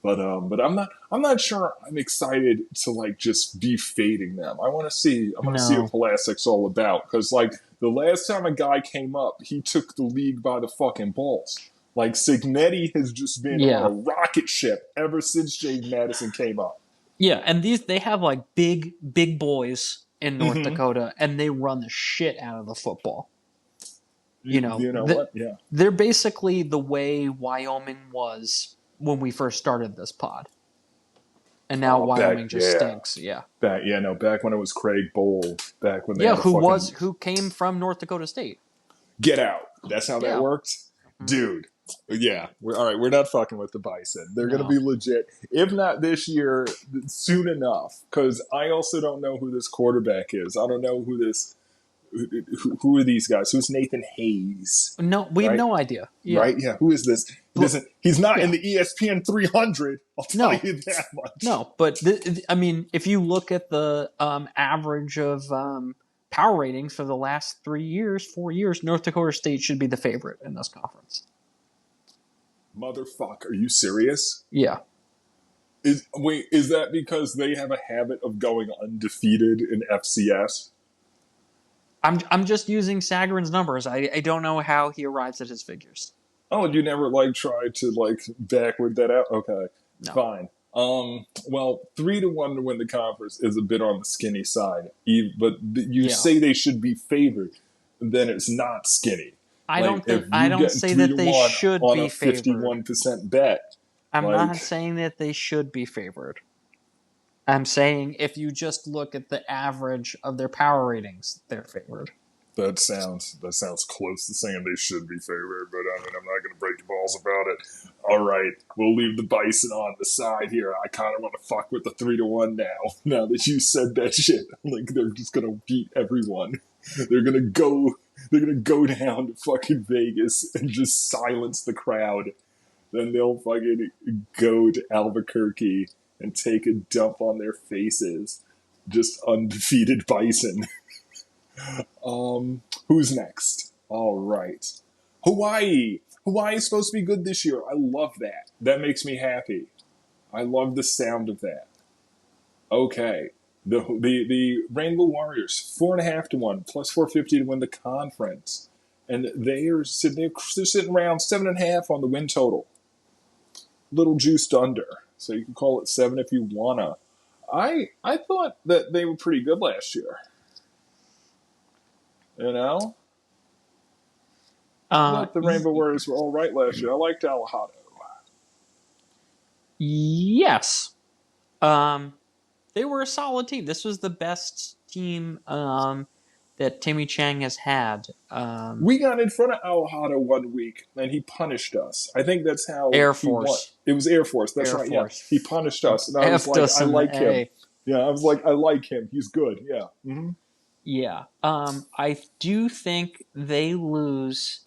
Speaker 1: But I'm not sure I'm excited to like just be fading them. I want to see what
Speaker 2: No.
Speaker 1: Plastic's all about because like the last time a guy came up, he took the league by the fucking balls. Like Signetti has just been on
Speaker 2: Yeah.
Speaker 1: a rocket ship ever since James Madison came up.
Speaker 2: Yeah, and they have like big boys in North
Speaker 1: Mm-hmm.
Speaker 2: Dakota, and they run the shit out of the football.
Speaker 1: You know what? Yeah.
Speaker 2: They're basically the way Wyoming was when we first started this pod, and now
Speaker 1: Oh,
Speaker 2: Wyoming just stinks. Yeah,
Speaker 1: back when it was Craig Bowl, back when they
Speaker 2: yeah.
Speaker 1: had a fucking
Speaker 2: Who came from North Dakota State?
Speaker 1: get out. That's how that
Speaker 2: Yeah.
Speaker 1: worked,
Speaker 2: Mhm.
Speaker 1: dude. Yeah, all right. We're not fucking with the Bison. They're gonna
Speaker 2: No.
Speaker 1: be legit. If not this year, soon enough. Because I also don't know who this quarterback is. I don't know who this. Who are these guys? Who's Nathan Hayes?
Speaker 2: No, we have
Speaker 1: Right,
Speaker 2: no idea. Yeah,
Speaker 1: right. Yeah. Who is this?
Speaker 2: but
Speaker 1: He's not in
Speaker 2: yeah,
Speaker 1: the ESPN 300. I'll tell
Speaker 2: no,
Speaker 1: you that much.
Speaker 2: no. But I mean, if you look at the average of power ratings for the last 3 years, 4 years, North Dakota State should be the favorite in this conference.
Speaker 1: Motherfucker, are you serious?
Speaker 2: Yeah,
Speaker 1: Is that because they have a habit of going undefeated in FCS?
Speaker 2: I'm just using Sagarin's numbers. I don't know how he arrives at his figures.
Speaker 1: Oh, you never like tried to like backward that out? Okay,
Speaker 2: No.
Speaker 1: fine. Well, 3-1 to win the conference is a bit on the skinny side. But you
Speaker 2: Yeah.
Speaker 1: say they should be favored, then it's not skinny. Like if
Speaker 2: I
Speaker 1: you
Speaker 2: don't
Speaker 1: get
Speaker 2: say
Speaker 1: three to
Speaker 2: that they
Speaker 1: one
Speaker 2: should
Speaker 1: on a
Speaker 2: be favored.
Speaker 1: 51% bet,
Speaker 2: I'm
Speaker 1: like
Speaker 2: not saying that they should be favored. I'm saying if you just look at the average of their power ratings, they're favored.
Speaker 1: that sounds close to saying they should be favored, but I mean I'm not going to break your balls about it. All right, we'll leave the Bison on the side here. I kind of want to fuck with the 3-1 now. Now that you said that shit, like they're just going to beat everyone. They're going to go. They're going to go down to fucking Vegas and just silence the crowd. Then they'll fucking go to Albuquerque and take a dump on their faces. Just undefeated Bison. Who's next? All right. Hawaii. Hawaii is supposed to be good this year. I love that. That makes me happy. I love the sound of that. Okay. The Rainbow Warriors, 4.5 to 1, plus 450 to win the conference. And they're sitting around 7.5 on the win total. Little juiced under. So you can call it 7 if you wanna. I thought that they were pretty good last year. You know? I
Speaker 2: Uh,
Speaker 1: thought the Rainbow Warriors were all right last year. I liked Alejado.
Speaker 2: yes. Um, they were a solid team. This was the best team that Timmy Chang has had.
Speaker 1: We got in front of Alejado one week and he punished us. I think that's how
Speaker 2: Air
Speaker 1: he won.
Speaker 2: Force.
Speaker 1: It was Air Force. That's
Speaker 2: Air
Speaker 1: right. Yeah.
Speaker 2: Force.
Speaker 1: He punished us. And I was
Speaker 2: F'd
Speaker 1: like,
Speaker 2: us
Speaker 1: I
Speaker 2: in the
Speaker 1: like him.
Speaker 2: A.
Speaker 1: Yeah. I was like, I like him. He's good. Yeah. Mm-hmm.
Speaker 2: Yeah. I do think they lose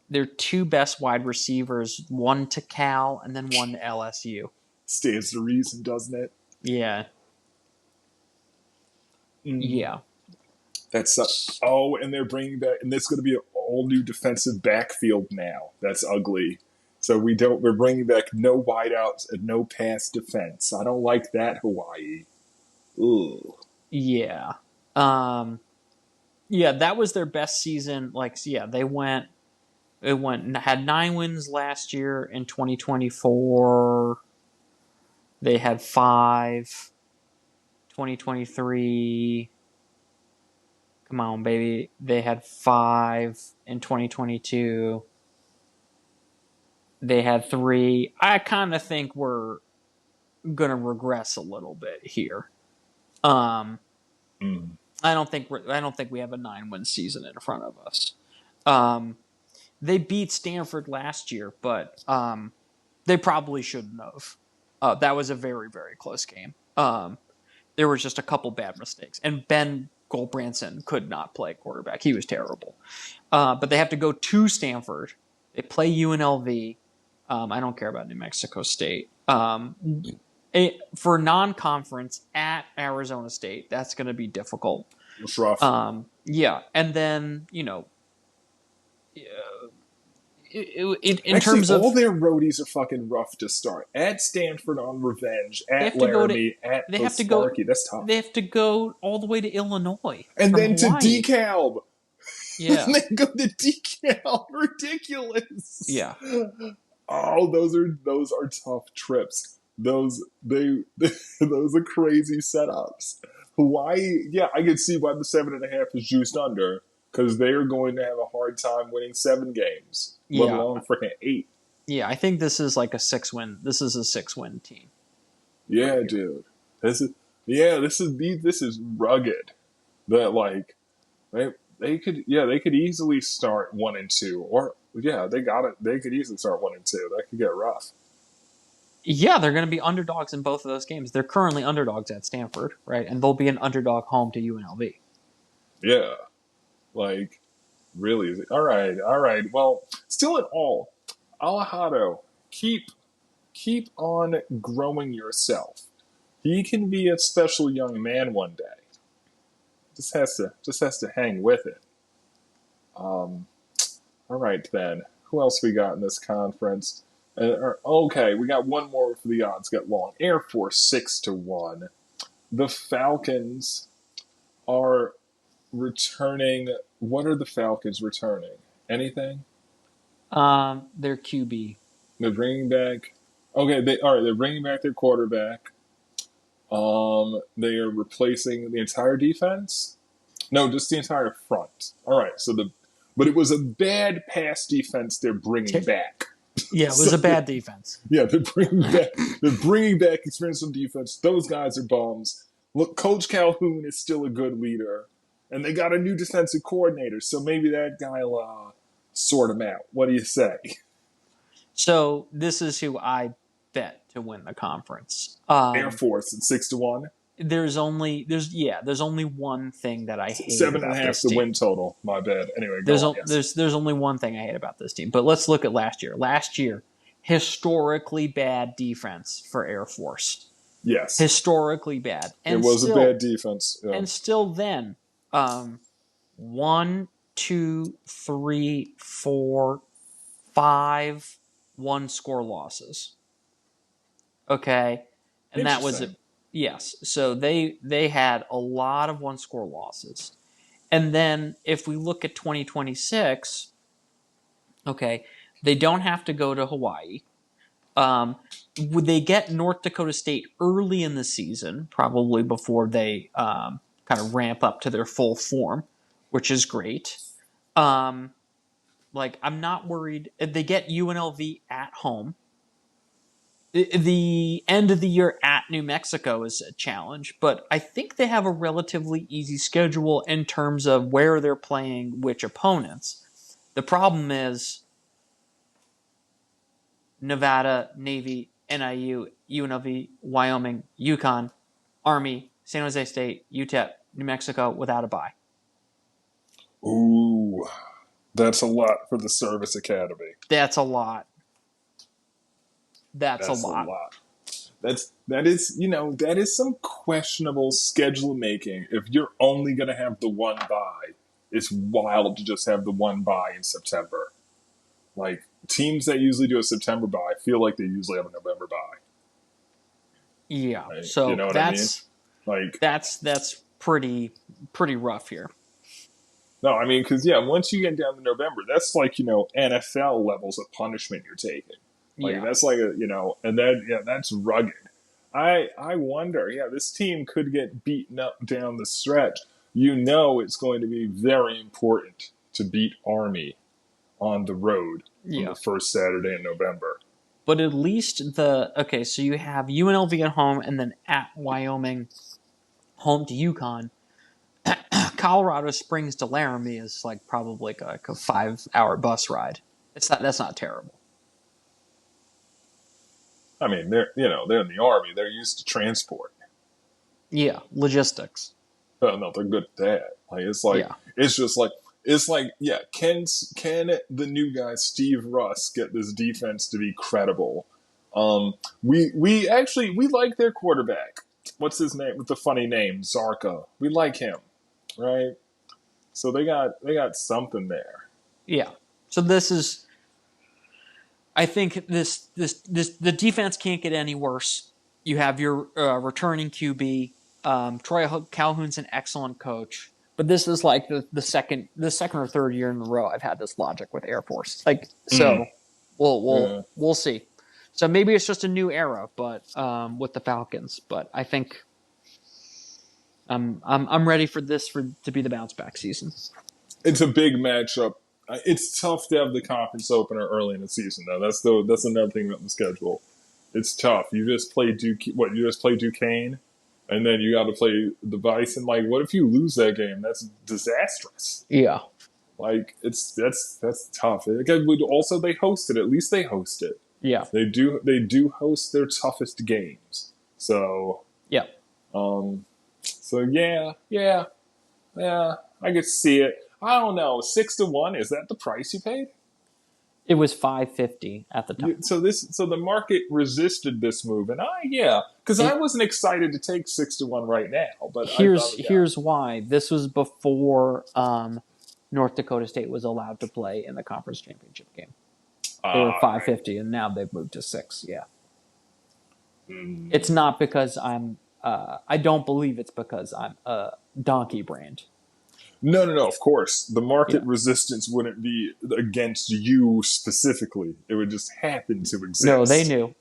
Speaker 2: their two best wide receivers, one to Cal and then one to LSU.
Speaker 1: Stands to reason, doesn't it?
Speaker 2: Yeah.
Speaker 1: Mm.
Speaker 2: Yeah.
Speaker 1: That's and they're bringing back, and it's going to be an all new defensive backfield now. That's ugly. So we're bringing back no wideouts and no pass defense. I don't like that, Hawaii. Ugh.
Speaker 2: Yeah. Um, yeah, that was their best season. Like, yeah, had 9 wins last year in 2024. They had 5. 2023. Come on, baby. They had 5 in 2022. They had 3. I kind of think we're gonna regress a little bit here. Um,
Speaker 1: Mm.
Speaker 2: I don't think we have a 9-win season in front of us. Um, they beat Stanford last year, but they probably shouldn't have. That was a very, very close game. There was just a couple bad mistakes, and Ben Goldbranson could not play quarterback. He was terrible. But they have to go to Stanford. They play UNLV. I don't care about New Mexico State. For non-conference at Arizona State, that's going to be difficult.
Speaker 1: It's rough.
Speaker 2: Yeah, and then in
Speaker 1: Actually,
Speaker 2: terms
Speaker 1: all
Speaker 2: of
Speaker 1: their roadies are fucking rough to start. At Stanford on Revenge,
Speaker 2: they
Speaker 1: at
Speaker 2: have to go to
Speaker 1: Laramie, at
Speaker 2: they have to go
Speaker 1: Sparky. That's tough.
Speaker 2: they have to go all the way to Illinois
Speaker 1: And
Speaker 2: from
Speaker 1: then to
Speaker 2: Hawaii.
Speaker 1: DeKalb. And
Speaker 2: Yeah,
Speaker 1: then go to DeKalb. Ridiculous.
Speaker 2: yeah,
Speaker 1: Oh, those are tough trips. Those are crazy setups. Hawaii, yeah, I can see why the 7.5 is juiced under because they are going to have a hard time winning 7 games, let
Speaker 2: yeah,
Speaker 1: alone freaking 8.
Speaker 2: yeah. I think this is like a 6-win. This is a 6-win team right
Speaker 1: Yeah,
Speaker 2: here.
Speaker 1: dude. This is this is rugged. That like they could easily start 1-2 or yeah they got it they could easily start 1-2. That could get rough.
Speaker 2: Yeah, they're going to be underdogs in both of those games. They're currently underdogs at Stanford, right? And they'll be an underdog home to UNLV.
Speaker 1: Yeah, like really. All right. Well, still in all, Alejado, keep on growing yourself. He can be a special young man one day. Just has to hang with it. Um, all right then. Who else we got in this conference? Okay, we got one more for the odds get long. Air Force 6-1. The Falcons are returning. What are the Falcons returning? Anything?
Speaker 2: Their QB.
Speaker 1: They're bringing back. Okay, they're bringing back their quarterback. They are replacing the entire defense. No, just the entire front. All right, but it was a bad pass defense they're bringing back.
Speaker 2: Yeah, it
Speaker 1: So
Speaker 2: was a bad defense.
Speaker 1: yeah, they're bringing back experience on defense. Those guys are bums. Look, Coach Calhoun is still a good leader, and they got a new defensive coordinator, so maybe that guy will sort them out. What do you say?
Speaker 2: So this is who I bet to win the conference.
Speaker 1: Air Force at 6-1.
Speaker 2: There's only one thing that I hate
Speaker 1: Seven and a
Speaker 2: about
Speaker 1: half
Speaker 2: this
Speaker 1: the
Speaker 2: team.
Speaker 1: win total. My bad. Anyway, go on. Yes.
Speaker 2: There's only one thing I hate about this team. But let's look at last year. Last year, historically bad defense for Air Force.
Speaker 1: Yes.
Speaker 2: Historically bad,
Speaker 1: It was a bad defense. Yeah.
Speaker 2: and still then, one, two, three, four, five, one score losses. Okay, and that was it.
Speaker 1: Interesting.
Speaker 2: Yes, so they had a lot of one score losses, and then if we look at 2026, okay, they don't have to go to Hawaii. Would they get North Dakota State early in the season, probably before they kind of ramp up to their full form, which is great. Like I'm not worried. They get UNLV at home. The end of the year at New Mexico is a challenge, but I think they have a relatively easy schedule in terms of where they're playing which opponents. The problem is Nevada, Navy, NIU, UNLV, Wyoming, UConn, Army, San Jose State, UTEP, New Mexico without a bye.
Speaker 1: Ooh, that's a lot for the service academy.
Speaker 2: That's a lot. That's a
Speaker 1: That's a
Speaker 2: lot.
Speaker 1: lot. That is some questionable schedule making. If you're only going to have the one bye, it's wild to just have the one bye in September. Like teams that usually do a September bye feel like they usually have a November bye.
Speaker 2: Yeah.
Speaker 1: Right? You
Speaker 2: So
Speaker 1: know what I mean? Like
Speaker 2: that's pretty rough here.
Speaker 1: no, I mean because yeah, once you get down to November, that's like NFL levels of punishment you're taking. Like
Speaker 2: Yeah.
Speaker 1: that's like and then yeah, that's rugged. I wonder. Yeah, this team could get beaten up down the stretch. It's going to be very important to beat Army on the road on
Speaker 2: Yeah.
Speaker 1: the first Saturday in November.
Speaker 2: But at least so you have UNLV at home and then at Wyoming, home to UConn. Colorado Springs to Laramie is like probably like a 5-hour bus ride. That's not terrible.
Speaker 1: I mean, they're in the Army. They're used to transport.
Speaker 2: Yeah, logistics.
Speaker 1: Oh, no, they're good at that. Like
Speaker 2: Yeah.
Speaker 1: it's like yeah. Can the new guy Steve Russ get this defense to be credible? We like their quarterback. What's his name? With the funny name Zarka. We like him, right? So they got something there.
Speaker 2: Yeah. So this is, I think this the defense can't get any worse. You have your returning QB. Troy Calhoun's an excellent coach, but this is like the second or third year in a row I've had this logic with Air Force. Like
Speaker 1: Mm,
Speaker 2: so, we'll
Speaker 1: yeah.
Speaker 2: we'll see. So maybe it's just a new era, but with the Falcons. But I think I'm ready for this to be the bounce back season.
Speaker 1: It's a big matchup. It's tough to have the conference opener early in the season, though. That's another thing about the schedule. It's tough. You just play Duke. What you just play Duquesne, and then you got to play the Bison. Like, what if you lose that game? That's disastrous.
Speaker 2: Yeah,
Speaker 1: Like, that's tough. Again, also they host it. At least they host it.
Speaker 2: yeah,
Speaker 1: They do host their toughest games. So
Speaker 2: yeah.
Speaker 1: um, so yeah, I could see it. I don't know. 6-1, is that the price you paid?
Speaker 2: It was 550 at the time.
Speaker 1: So the market resisted this move, and because I
Speaker 2: It,
Speaker 1: wasn't excited to take 6-1 right now, but I
Speaker 2: here's
Speaker 1: thought,
Speaker 2: here's why. This was before North Dakota State was allowed to play in the conference championship game. They were
Speaker 1: right.
Speaker 2: 550, and now they've moved to 6. Yeah, it's
Speaker 1: Mm.
Speaker 2: not because I'm. I don't believe it's because I'm a donkey brand.
Speaker 1: No, no, no. Of course, the market
Speaker 2: Yeah.
Speaker 1: resistance wouldn't be against you specifically. It would just happen to
Speaker 2: No, they
Speaker 1: exist.
Speaker 2: knew.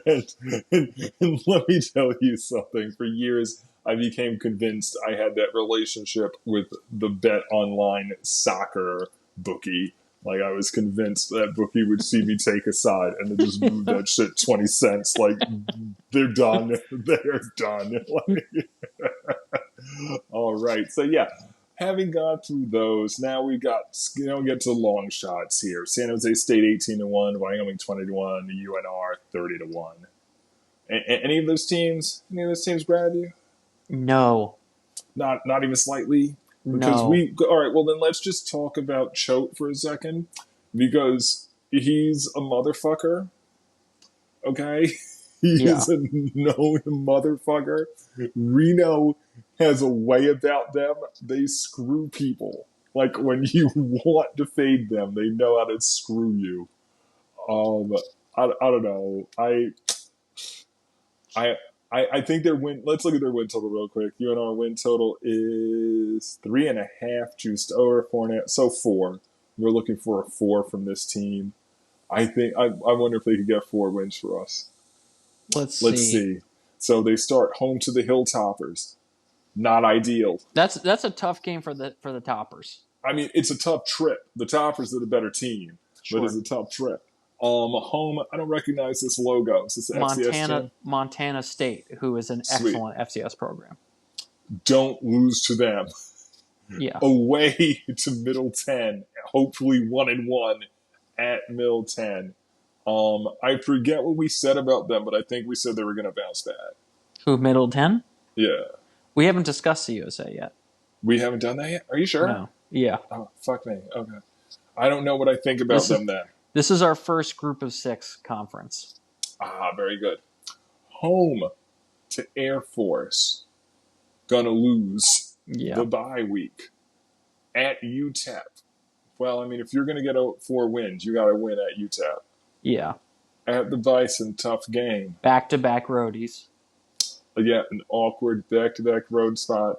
Speaker 1: And let me tell you something. For years, I became convinced I had that relationship with the Bet Online soccer bookie. Like, I was convinced that bookie would see me take a side and then just move that shit 20 cents. Like, they're done. They're done. Like, all right. So, yeah, having gone through those, now we got get to the long shots here. San Jose State 18-1, Wyoming 20-1, UNR 30-1. Any of those teams? Any of those teams grab you?
Speaker 2: No,
Speaker 1: Not even slightly. Because
Speaker 2: no.
Speaker 1: all right. Well, then let's just talk about Choate for a second, because he's a motherfucker. Okay, he
Speaker 2: Yeah,
Speaker 1: is a known motherfucker. Reno has a way about them. They screw people. Like, when you want to fade them, they know how to screw you. Um, I don't know. I I think their win. Let's look at their win total real quick. UNR win total is 3.5, juiced over 4.5, so 4. We're looking for a 4 from this team. I wonder if they could get 4 wins for us.
Speaker 2: let's
Speaker 1: Let's
Speaker 2: see.
Speaker 1: see. So they start home to the Hilltoppers. Not ideal.
Speaker 2: That's a tough game for the Toppers.
Speaker 1: I mean, it's a tough trip. The Toppers are the better team, but it's
Speaker 2: Sure.
Speaker 1: a tough trip. Home. I don't recognize this logo. Is this the FCS
Speaker 2: Montana
Speaker 1: team?
Speaker 2: Montana State, who is an
Speaker 1: Sweet.
Speaker 2: excellent FCS program.
Speaker 1: Don't lose to them.
Speaker 2: Yeah.
Speaker 1: Away to Middle 10, hopefully 1-1 at Middle 10. I forget what we said about them, but I think we said they were going to bounce back.
Speaker 2: Who Middle 10?
Speaker 1: Yeah.
Speaker 2: We haven't discussed the USA yet.
Speaker 1: We haven't done that yet? Are you sure?
Speaker 2: No. Yeah.
Speaker 1: Oh, fuck me. Okay. I don't know what I think about
Speaker 2: This is
Speaker 1: them then.
Speaker 2: this is our first group of 6 conference.
Speaker 1: Very good. Home to Air Force. Gonna lose
Speaker 2: Yeah.
Speaker 1: the bye week. At UTEP. Well, I mean, if you're going to get 4 wins, you got to win at UTEP.
Speaker 2: Yeah.
Speaker 1: At the Bison, tough game.
Speaker 2: Back-to-back roadies.
Speaker 1: Yeah, an awkward back-to-back road spot.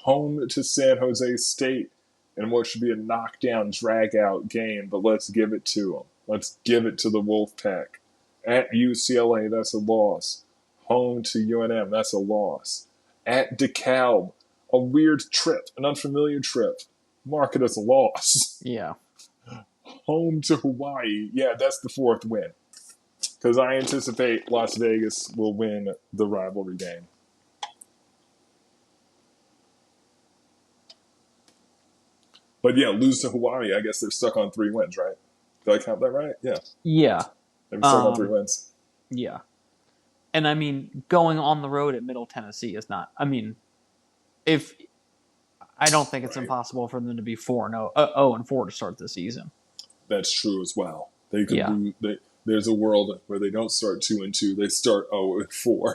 Speaker 1: Home to San Jose State in what should be a knockdown, drag-out game, but let's give it to them. Let's give it to the Wolfpack. At UCLA, that's a loss. Home to UNM, that's a loss. At DeKalb, a weird trip, an unfamiliar trip. Mark it as a loss.
Speaker 2: Yeah.
Speaker 1: Home to Hawaii, yeah, that's the 4th win. Because I anticipate Las Vegas will win the rivalry game. But yeah, lose to Hawaii. I guess they're stuck on 3 wins, right? Did I count that right? Yeah,
Speaker 2: Yeah.
Speaker 1: they're stuck on 3 wins.
Speaker 2: Yeah. And I mean, going on the road at Middle Tennessee is not. I mean, if I don't think it's
Speaker 1: Right.
Speaker 2: impossible for them to be 4-0 to start the season.
Speaker 1: That's true as well. They could
Speaker 2: Yeah.
Speaker 1: lose. There's a world where they don't start 2-2; they start 0-4,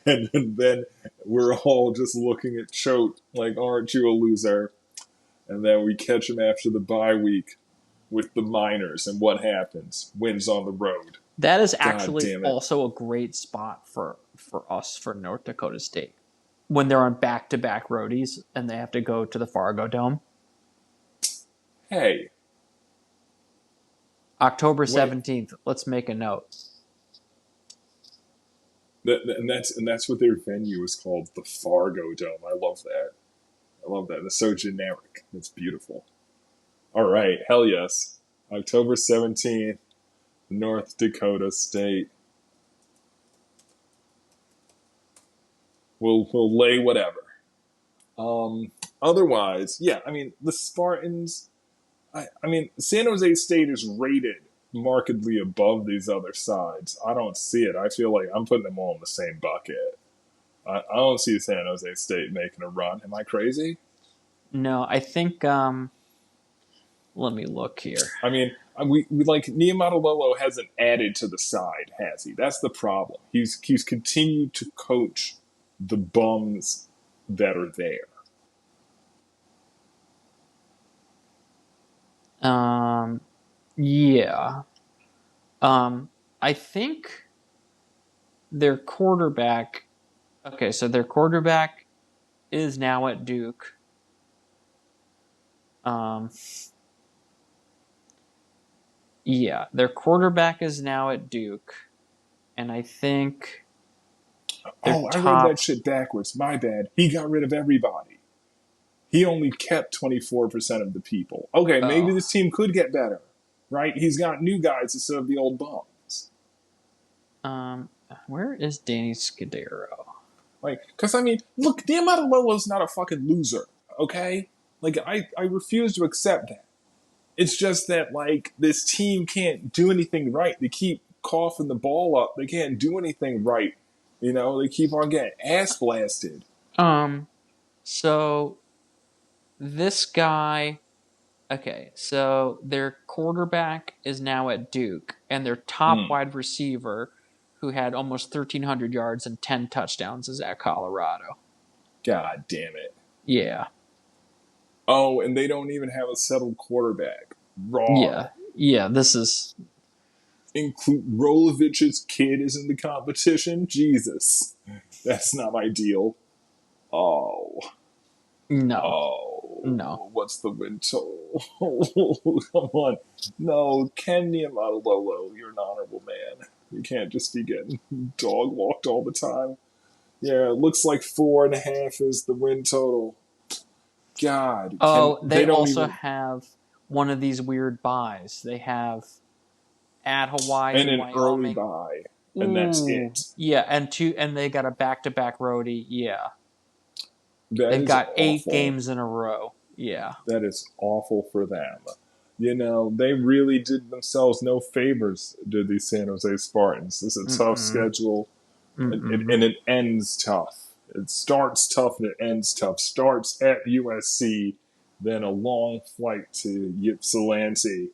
Speaker 1: and then we're all just looking at Choate like, "Aren't you a loser?" And then we catch them after the bye week with the Miners. And what happens? Wins on the road.
Speaker 2: That is
Speaker 1: God
Speaker 2: actually
Speaker 1: damn it.
Speaker 2: also a great spot for us for North Dakota State when they're on back-to-back roadies and they have to go to the Fargo Dome.
Speaker 1: Hey,
Speaker 2: October
Speaker 1: wait.
Speaker 2: 17th. Let's make a note.
Speaker 1: And that's what their venue is called, the Fargo Dome. I love that. I love that. It's so generic. It's beautiful. All right, hell yes. October 17th, North Dakota State. We'll lay whatever. Otherwise, yeah, I mean the Spartans. I mean San Jose State is rated markedly above these other sides. I don't see it. I feel like I'm putting them all in the same bucket. I don't see San Jose State making a run. Am I crazy?
Speaker 2: No, I think. Let me look here.
Speaker 1: I mean, we like Niumatalolo hasn't added to the side, has he? That's the problem. He's continued to coach the bums that are there.
Speaker 2: Yeah. I think their quarterback. Okay, so their quarterback is now at Duke. Um, yeah, their quarterback is now at Duke, and I think their
Speaker 1: Oh, I read that
Speaker 2: top.
Speaker 1: shit backwards. My bad. He got rid of everybody. He only kept 24% of the people. Okay, maybe
Speaker 2: Oh,
Speaker 1: this team could get better, right? He's got new guys instead of the old bums.
Speaker 2: um, where is Danny Scudero?
Speaker 1: Like, because I mean, look, Niumatalolo's not a fucking loser, okay? Like, I refuse to accept that. It's just that like this team can't do anything right. They keep coughing the ball up. They can't do anything right. You know, they keep on getting ass blasted.
Speaker 2: Um, so this guy. Okay, so their quarterback is now at Duke, and their top
Speaker 1: Mm,
Speaker 2: wide receiver, who had almost 1,300 yards and 10 touchdowns, is at Colorado.
Speaker 1: God damn it.
Speaker 2: Yeah,
Speaker 1: Oh, and they don't even have a settled quarterback. Wrong.
Speaker 2: yeah, yeah. This is
Speaker 1: Include Rolovich's kid is in the competition. Jesus, that's not ideal. Oh,
Speaker 2: no, no.
Speaker 1: oh, what's the win total? Come on, no, Ken Niumatalolo, you're an honorable man. You can't just be getting dog walked all the time. Yeah, it looks like 4.5 is the win total. God, can
Speaker 2: Oh, they
Speaker 1: they don't
Speaker 2: also
Speaker 1: even
Speaker 2: have one of these weird buys. They have at Hawaii,
Speaker 1: and an early
Speaker 2: Wyoming.
Speaker 1: buy, and that's
Speaker 2: Ooh,
Speaker 1: it.
Speaker 2: yeah, and they got a back-to-back roadie. Yeah,
Speaker 1: That
Speaker 2: they've
Speaker 1: is
Speaker 2: got 8
Speaker 1: awful.
Speaker 2: games in a row. Yeah.
Speaker 1: That is awful for them. You know, they really did themselves no favors, did these San Jose Spartans. This is a tough
Speaker 2: Mm-mm.
Speaker 1: schedule,
Speaker 2: Mm-mm.
Speaker 1: and it ends tough. It starts tough and it ends tough. Starts at USC, then a long flight to Ypsilanti,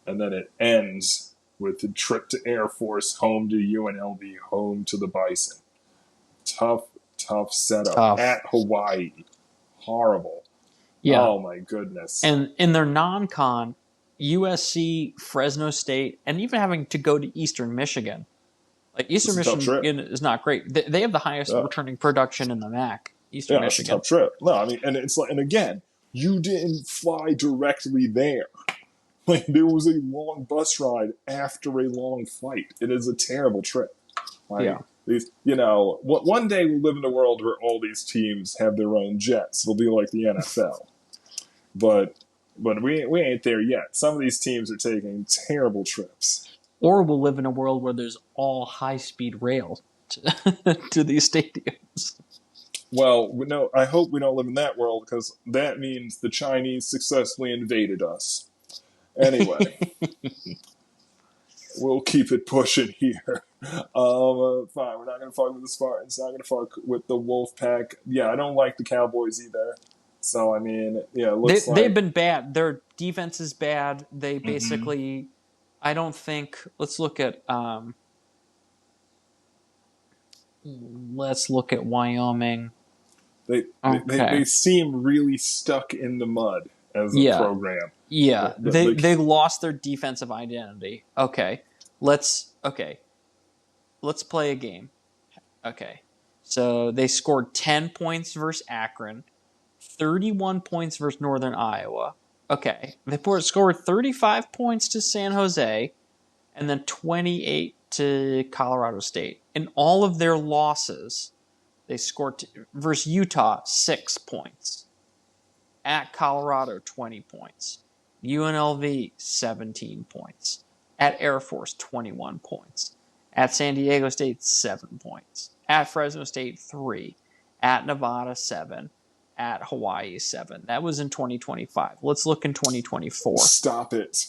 Speaker 1: and then it ends with the trip to Air Force, home to UNLV, home to the Bison. Tough, tough setup
Speaker 2: Tough.
Speaker 1: at Hawaii. Horrible.
Speaker 2: Yeah.
Speaker 1: Oh my goodness.
Speaker 2: And in their non-con, USC, Fresno State, and even having to go to Eastern Michigan. Like
Speaker 1: It's
Speaker 2: Eastern
Speaker 1: a tough trip.
Speaker 2: Michigan is not great. They have the highest
Speaker 1: Yeah,
Speaker 2: returning production in the MAC. Eastern
Speaker 1: yeah, it's a
Speaker 2: Michigan.
Speaker 1: tough trip. No, I mean, and it's like, and again, you didn't fly directly there. Like there was a long bus ride after a long flight. It is a terrible trip.
Speaker 2: Yeah.
Speaker 1: Like these, one day we'll live in a world where all these teams have their own jets. It'll be like the NFL, but we ain't there yet. Some of these teams are taking terrible trips.
Speaker 2: Or we'll live in a world where there's all high-speed rail to these stadiums.
Speaker 1: Well, no, I hope we don't live in that world because that means the Chinese successfully invaded us. Anyway, we'll keep it pushing here. Fine, we're not going to fuck with the Spartans. Not going to fuck with the Wolfpack. Yeah, I don't like the Cowboys either. So I mean, yeah, it looks
Speaker 2: They've
Speaker 1: like
Speaker 2: been bad. Their defense is bad. They
Speaker 1: mm-hmm.
Speaker 2: basically, I don't think. Let's look at Wyoming.
Speaker 1: they
Speaker 2: Okay.
Speaker 1: seem really stuck in the mud. as a
Speaker 2: Yeah.
Speaker 1: program.
Speaker 2: Yeah.
Speaker 1: The
Speaker 2: They lost their defensive identity. Let's okay. Let's play a game. Okay. So they scored 10 points versus Akron, 31 points versus Northern Iowa. Okay. They scored 35 points to San Jose and then 28 to Colorado State. In all of their losses, they scored versus Utah 6 points. At Colorado 20 points. UNLV 17 points. At Air Force 21 points. At San Diego State 7 points. At Fresno State 3. At Nevada 7. At Hawaii 7. That was in 2025. Let's look in 2024.
Speaker 1: Stop it.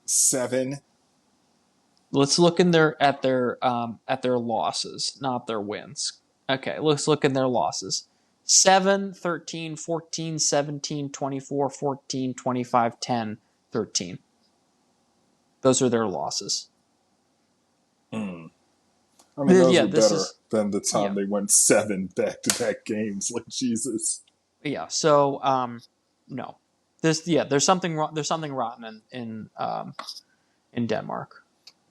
Speaker 1: 7.
Speaker 2: Let's look in at their losses, not their wins. Okay, let's look in their losses. 7, 13, 14, 17, 24, 14, 25, 10, 13. Those are their losses.
Speaker 1: I mean, those
Speaker 2: Yeah,
Speaker 1: are
Speaker 2: this
Speaker 1: better
Speaker 2: is
Speaker 1: than the time
Speaker 2: yeah.
Speaker 1: they won 7 back-to-back games. Like, Jesus.
Speaker 2: Yeah, so no. There's something rotten in Denmark.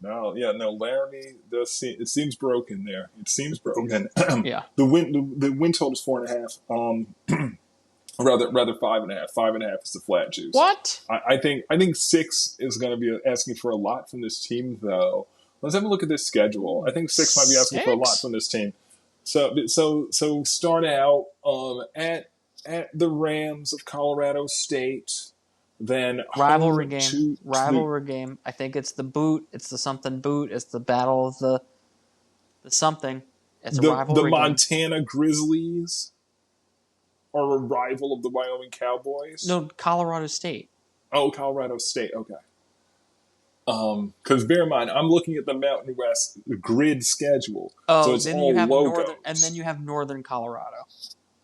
Speaker 1: No, yeah, no. Laramie does seem it seems broken there. It seems broken.
Speaker 2: Yeah.
Speaker 1: The win total is 4.5. Rather 5.5. 5.5 is the flat juice.
Speaker 2: What?
Speaker 1: I think 6 is going to be asking for a lot from this team, though. Let's have a look at this schedule. I think 6 might be asking for a lot
Speaker 2: 6?
Speaker 1: from this team. So start out at the Rams of Colorado State, then
Speaker 2: Rivalry
Speaker 1: home
Speaker 2: game.
Speaker 1: to
Speaker 2: Rivalry game. I think it's the boot. It's the something boot. It's the battle of the something. It's a
Speaker 1: the
Speaker 2: rivalry game.
Speaker 1: Montana Grizzlies are a rival of the Wyoming Cowboys.
Speaker 2: No, Colorado State.
Speaker 1: Oh, Colorado State. Okay. Because bear in mind, I'm looking at the Mountain West grid schedule, so
Speaker 2: Oh,
Speaker 1: it's
Speaker 2: then
Speaker 1: all
Speaker 2: you have
Speaker 1: logos.
Speaker 2: Northern Colorado.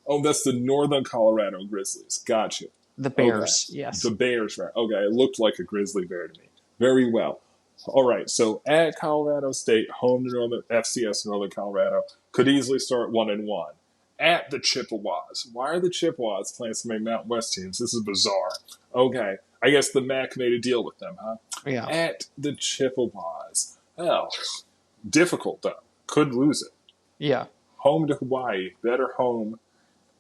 Speaker 1: Oh, that's the Northern Colorado Grizzlies. Gotcha.
Speaker 2: The
Speaker 1: Okay.
Speaker 2: Bears. Yes.
Speaker 1: The Bears, right? Okay, it looked like a grizzly bear to me. Very well. All right, so at Colorado State, home to Northern FCS Northern Colorado, could easily start 1-1. At the Chippewas, why are the Chippewas playing some Mountain West teams? This is bizarre. Okay, I guess the MAC made a deal with them, huh?
Speaker 2: Yeah.
Speaker 1: At the Chippewas, oh, difficult though. Could lose it.
Speaker 2: Yeah.
Speaker 1: Home to Hawaii, better home.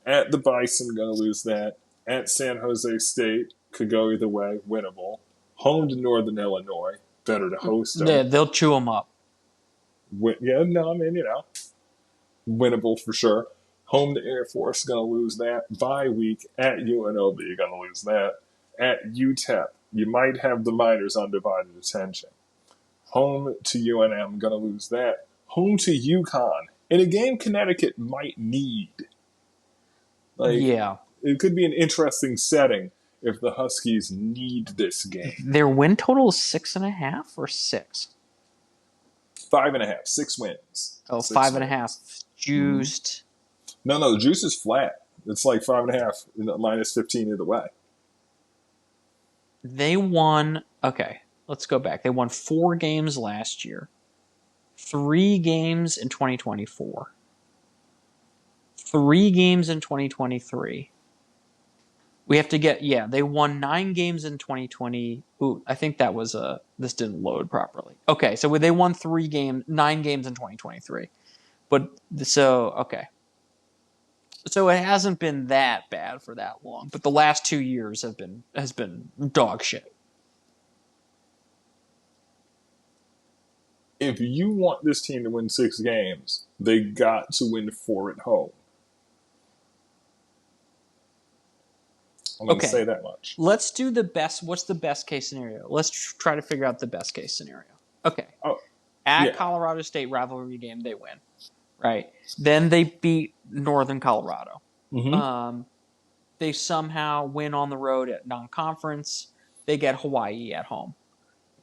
Speaker 1: At the Bison, gonna lose that. At San Jose State, could go either way, winnable. Home to Northern Illinois, better to host them.
Speaker 2: Yeah, they'll chew them up.
Speaker 1: Yeah, no, I mean, winnable for sure. Home to Air Force, gonna lose that. Bye week at UNLV, gonna lose that. At UTEP, you might have the Miners' undivided attention. Home to UNM, gonna lose that. Home to UConn, in a game Connecticut might need.
Speaker 2: Yeah.
Speaker 1: It could be an interesting setting if the Huskies need this game.
Speaker 2: Their win total is 6.5 or 6.
Speaker 1: 5.5, 6 wins.
Speaker 2: Oh, 5.5 juiced.
Speaker 1: No, the juice is flat. It's like 5.5 minus 15 either way.
Speaker 2: They won. Okay, let's go back. They won 4 games last year, 3 games in 2024, 3 games in 2023. We have to get, they won 9 games in 2020. Ooh, I think that was this didn't load properly. Okay, so they won 9 games in 2023. Okay. So it hasn't been that bad for that long, but the last 2 years has been dog shit.
Speaker 1: If you want this team to win 6 games, they got to win 4 at home. I'm going to say that much.
Speaker 2: Let's do the best. What's the best case scenario? Let's try to figure out the best case scenario. Okay. At Colorado State rivalry game, they win. Right. Then they beat Northern Colorado.
Speaker 1: Mm-hmm.
Speaker 2: They somehow win on the road at non-conference. They get Hawaii at home.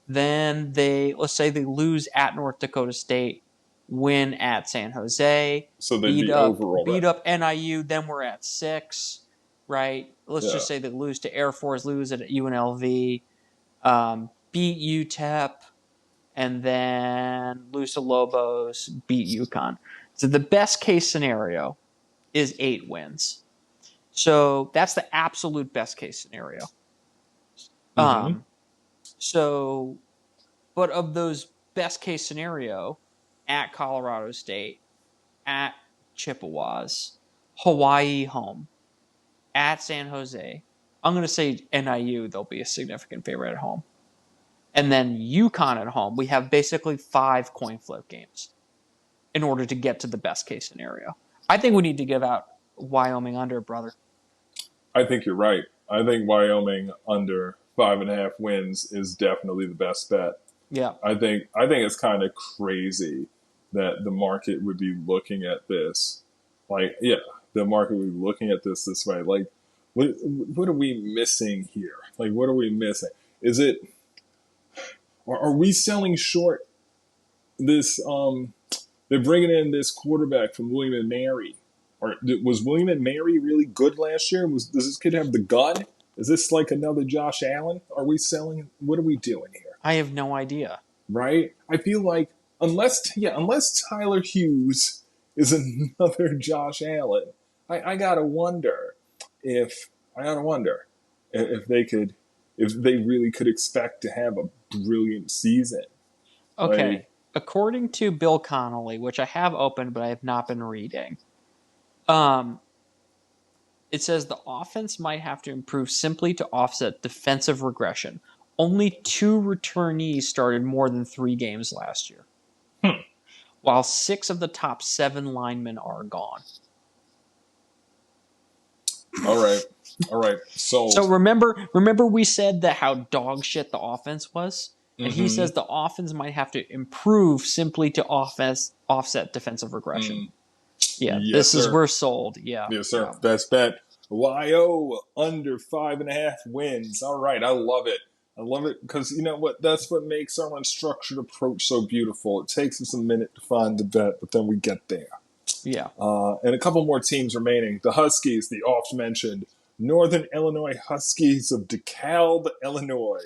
Speaker 2: Then let's say they lose at North Dakota State, win at San Jose.
Speaker 1: So they beat up
Speaker 2: NIU. Then we're at 6. Right. Let's just say they lose to Air Force, lose at UNLV, beat UTEP, and then lose to Lobos, beat UConn. So the best case scenario is 8 wins. So that's the absolute best case scenario.
Speaker 1: Mm-hmm.
Speaker 2: Um, so, but of those best case scenario, at Colorado State, at Chippewas, Hawaii home, at San Jose, I'm going to say NIU, they'll be a significant favorite at home. And then UConn at home, we have basically 5 coin flip games in order to get to the best case scenario. I think we need to give out Wyoming under, brother.
Speaker 1: I think you're right. I think Wyoming under 5.5 wins is definitely the best bet.
Speaker 2: Yeah.
Speaker 1: I think it's kind of crazy that the market would be looking at this. Like, yeah, the market would be looking at this way. Like, what are we missing here? Like, what are we missing? Is it, or are we selling short this? They're bringing in this quarterback from William and Mary. Or was William and Mary really good last year? Does this kid have the gun? Is this like another Josh Allen? Are we selling? What are we doing here?
Speaker 2: I have no idea.
Speaker 1: Right? I feel like unless Tyler Hughes is another Josh Allen, I gotta wonder if if they really could expect to have a brilliant season.
Speaker 2: Okay.
Speaker 1: Like,
Speaker 2: According to Bill Connolly, which I have opened but I have not been reading, um, it says the offense might have to improve simply to offset defensive regression. Only 2 returnees started more than 3 games last year, while 6 of the top 7 linemen are gone.
Speaker 1: all right, all right, sold.
Speaker 2: So remember we said that how dog shit the offense was? And he
Speaker 1: Mm-hmm.
Speaker 2: says the offense might have to improve simply to offset defensive regression.
Speaker 1: Mm.
Speaker 2: Yeah,
Speaker 1: Yes,
Speaker 2: this is
Speaker 1: sir.
Speaker 2: we're sold. Yeah.
Speaker 1: Yes, sir.
Speaker 2: Yeah.
Speaker 1: Best bet. YO under 5.5 wins. All right, I love it. I love it because you know what? That's what makes our unstructured approach so beautiful. It takes us a minute to find the bet, but then we get there.
Speaker 2: Yeah.
Speaker 1: And a couple more teams remaining. The Huskies, the oft-mentioned Northern Illinois Huskies of DeKalb, Illinois,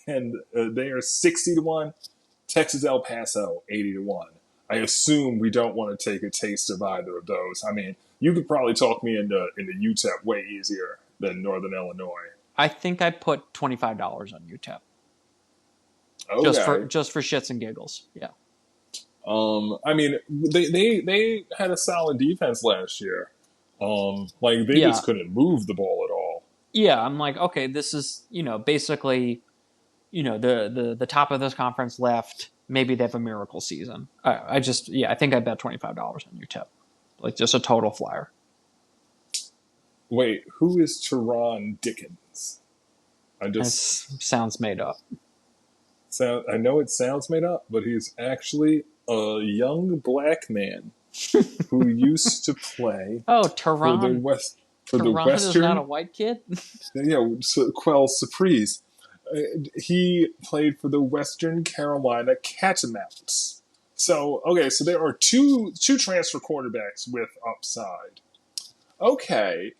Speaker 1: and they are 60-1. Texas El Paso 80-1. I assume we don't want to take a taste of either of those. I mean, you could probably talk me into UTEP way easier than Northern Illinois.
Speaker 2: I think I put $25 on UTEP
Speaker 1: Okay.
Speaker 2: just for shits and giggles. Yeah.
Speaker 1: I mean, they had a solid defense last year. Like they
Speaker 2: Yeah.
Speaker 1: just couldn't move the ball at all.
Speaker 2: Yeah, I'm like, okay, this is, basically, the top of this conference left. Maybe they have a miracle season. I think I bet $25 on UTEP. Like just a total flyer.
Speaker 1: Wait, who is Teron Dickens?
Speaker 2: That sounds made up.
Speaker 1: I know it sounds made up, but he's actually a young black man who used to play
Speaker 2: Oh,
Speaker 1: for the
Speaker 2: Tehran. Tehran is not a
Speaker 1: Western,
Speaker 2: white kid?
Speaker 1: Quell Surprise. He played for the Western Carolina Catamounts. So okay, so there are two transfer quarterbacks with upside. Okay,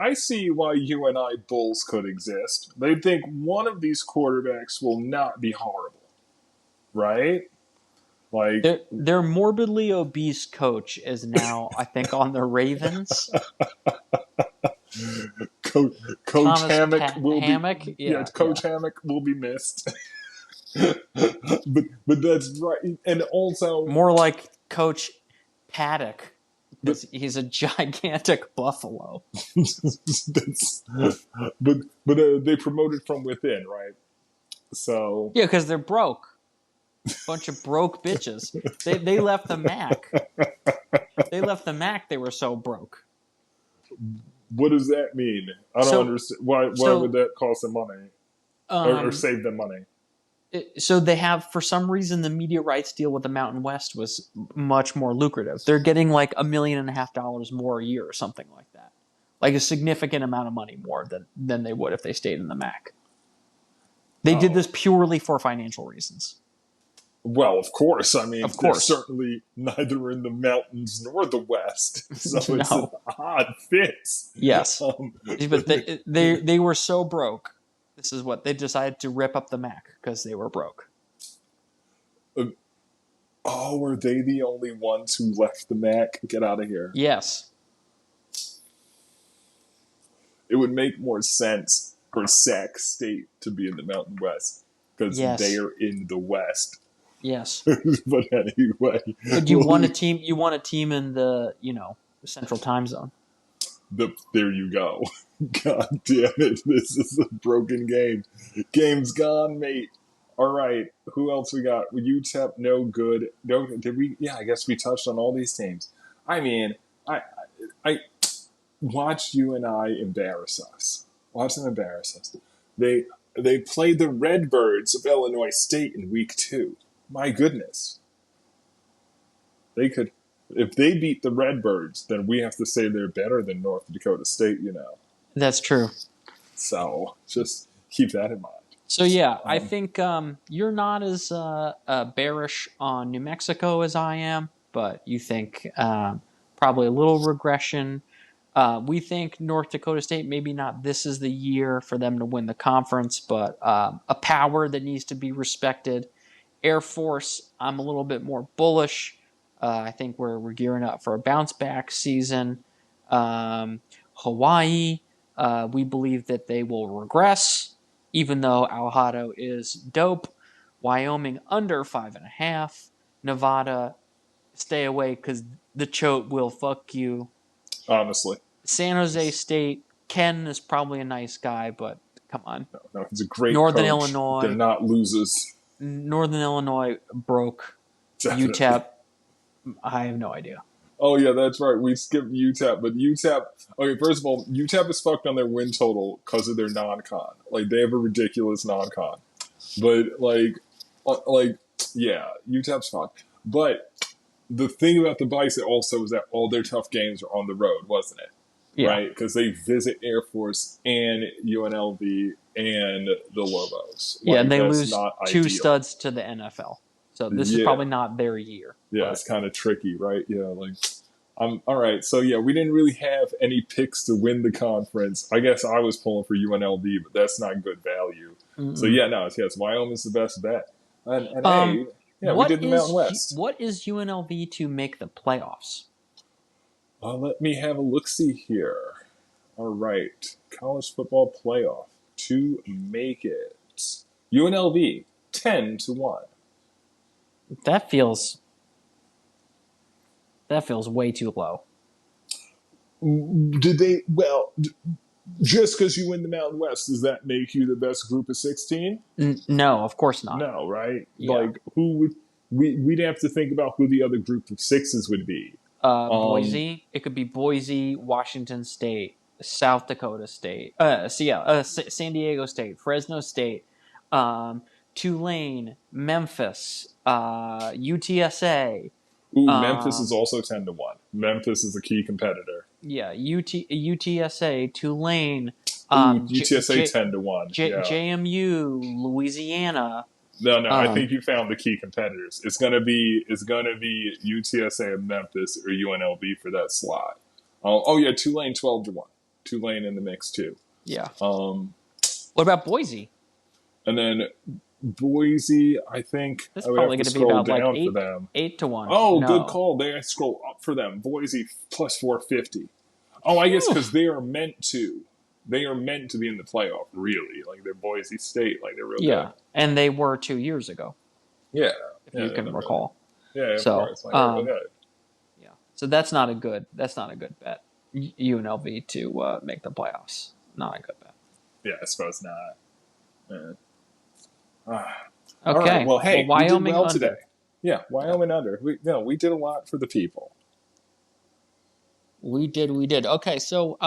Speaker 1: I see why you and I Bulls could exist. They think one of these quarterbacks will not be horrible, right? Like
Speaker 2: Their morbidly obese coach is now, I think, on the Ravens.
Speaker 1: Coach
Speaker 2: Thomas
Speaker 1: Hammock will
Speaker 2: Hammock?
Speaker 1: be
Speaker 2: Yeah.
Speaker 1: Coach Hammock will be missed. but that's right, and also
Speaker 2: More like Coach Paddock,
Speaker 1: but
Speaker 2: because he's a gigantic buffalo.
Speaker 1: that's, they promoted from within, right? So
Speaker 2: Yeah, because they're broke. Bunch of broke bitches. They left the Mac. They left the Mac. They were so broke.
Speaker 1: what does that mean? I don't
Speaker 2: So
Speaker 1: understand. Why would that cost them money or
Speaker 2: um,
Speaker 1: save them money?
Speaker 2: so they have, for some reason, the media rights deal with the Mountain West was much more lucrative. They're getting like $1.5 million more a year or something like that. Like a significant amount of money more than they would if they stayed in the Mac. They did this purely for financial reasons.
Speaker 1: Well, of course. I mean,
Speaker 2: Of
Speaker 1: they're
Speaker 2: course.
Speaker 1: certainly neither in the mountains nor the west, so it's an
Speaker 2: No.
Speaker 1: odd fit.
Speaker 2: Yes. But they were so broke. This is what they decided to rip up the Mac because they were broke.
Speaker 1: Oh, were they the only ones who left the Mac? Get out of here.
Speaker 2: Yes.
Speaker 1: It would make more sense for Sac State to be in the Mountain West because they
Speaker 2: Yes.
Speaker 1: are in the West.
Speaker 2: Yes.
Speaker 1: But anyway,
Speaker 2: But you want a team. You want a team in the Central Time Zone.
Speaker 1: there you go. God damn it! This is a broken game. Game's gone, mate. All right, who else we got? UTEP, no good. No, did we? Yeah, I guess we touched on all these teams. I mean, I watched you and I embarrass us. Watch them embarrass us. They they played the Redbirds of Illinois State in week 2. My goodness, they could. If they beat the Redbirds, then we have to say they're better than North Dakota State.
Speaker 2: That's true.
Speaker 1: So just keep that in mind.
Speaker 2: So yeah, I
Speaker 1: Um,
Speaker 2: think you're not as bearish on New Mexico as I am, but you think probably a little regression. We think North Dakota State, maybe not this is the year for them to win the conference, but a power that needs to be respected. Air Force, I'm a little bit more bullish. I think we're gearing up for a bounce back season. Hawaii, we believe that they will regress, even though Alhado is dope. Wyoming under 5.5. Nevada, stay away because the chote will fuck you.
Speaker 1: honestly,
Speaker 2: San Jose State, Ken is probably a nice guy, but come on.
Speaker 1: no, he's a great
Speaker 2: Northern
Speaker 1: coach. They're
Speaker 2: Illinois,
Speaker 1: not losers.
Speaker 2: Northern Illinois broke.
Speaker 1: Definitely.
Speaker 2: UTEP, I have no idea.
Speaker 1: Oh yeah, that's right. We skipped UTEP, but UTEP. Okay, first of all, UTEP is fucked on their win total because of their non-con. Like they have a ridiculous non-con, but yeah, UTEP's fucked. But the thing about the Bison also is that all their tough games are on the road, wasn't it?
Speaker 2: Yeah.
Speaker 1: Right? Because they visit Air Force and UNLV and the Lobos.
Speaker 2: Yeah, and they
Speaker 1: that's
Speaker 2: lose
Speaker 1: not
Speaker 2: two
Speaker 1: ideal.
Speaker 2: studs to the NFL. So this is
Speaker 1: Yeah.
Speaker 2: probably not their year.
Speaker 1: Yeah,
Speaker 2: but
Speaker 1: it's kind of tricky, right? Yeah, all right. So yeah, we didn't really have any picks to win the conference. I guess I was pulling for UNLV, but that's not good value. So
Speaker 2: mm-mm.
Speaker 1: yeah, no, yes, Wyoming's the best bet. And
Speaker 2: Um,
Speaker 1: hey, yeah, we did the Mountain West.
Speaker 2: what is UNLV to make the playoffs?
Speaker 1: Let me have a look see here. All right, college football playoff to make it. UNLV 10-1.
Speaker 2: That feels way too low.
Speaker 1: Did they? Well, just because you win the Mountain West, does that make you the best group of 16?
Speaker 2: No, of course not.
Speaker 1: No, right?
Speaker 2: Yeah.
Speaker 1: Like, who would. We'd have to think about who the other group of 6s would be.
Speaker 2: Boise. It could be Boise, Washington State, South Dakota State. San Diego State, Fresno State, Tulane, Memphis, UTSA.
Speaker 1: Ooh, Memphis is also 10-1. Memphis is a key competitor.
Speaker 2: Yeah, UTSA, Tulane,
Speaker 1: UTSA 10-1. Yeah.
Speaker 2: JMU, Louisiana.
Speaker 1: No, I think you found the key competitors. It's gonna be UTSA and Memphis or UNLV for that slot. Oh yeah, Tulane 12-1. Tulane in the mix too.
Speaker 2: Yeah. What about Boise?
Speaker 1: And then Boise, I think
Speaker 2: That's
Speaker 1: I would
Speaker 2: probably
Speaker 1: have
Speaker 2: going
Speaker 1: to
Speaker 2: to be
Speaker 1: scroll
Speaker 2: about like
Speaker 1: down for them.
Speaker 2: 8-1.
Speaker 1: Oh,
Speaker 2: No.
Speaker 1: good call. They scroll up for them. Boise plus 450. Oh, I guess because they are meant to. They are meant to be in the playoff, really. Like they're Boise State, like they're real good.
Speaker 2: And they were 2 years ago.
Speaker 1: Yeah,
Speaker 2: if you can recall.
Speaker 1: Yeah, of
Speaker 2: so,
Speaker 1: course. Like, they're real good.
Speaker 2: Yeah, so that's not a good bet. UNLV to make the playoffs, not a good bet.
Speaker 1: Yeah, I suppose not. Yeah.
Speaker 2: Okay.
Speaker 1: All right. Well, hey,
Speaker 2: Wyoming
Speaker 1: we did well
Speaker 2: under.
Speaker 1: today. Yeah, Wyoming under. We did a lot for the people.
Speaker 2: We did. Okay, so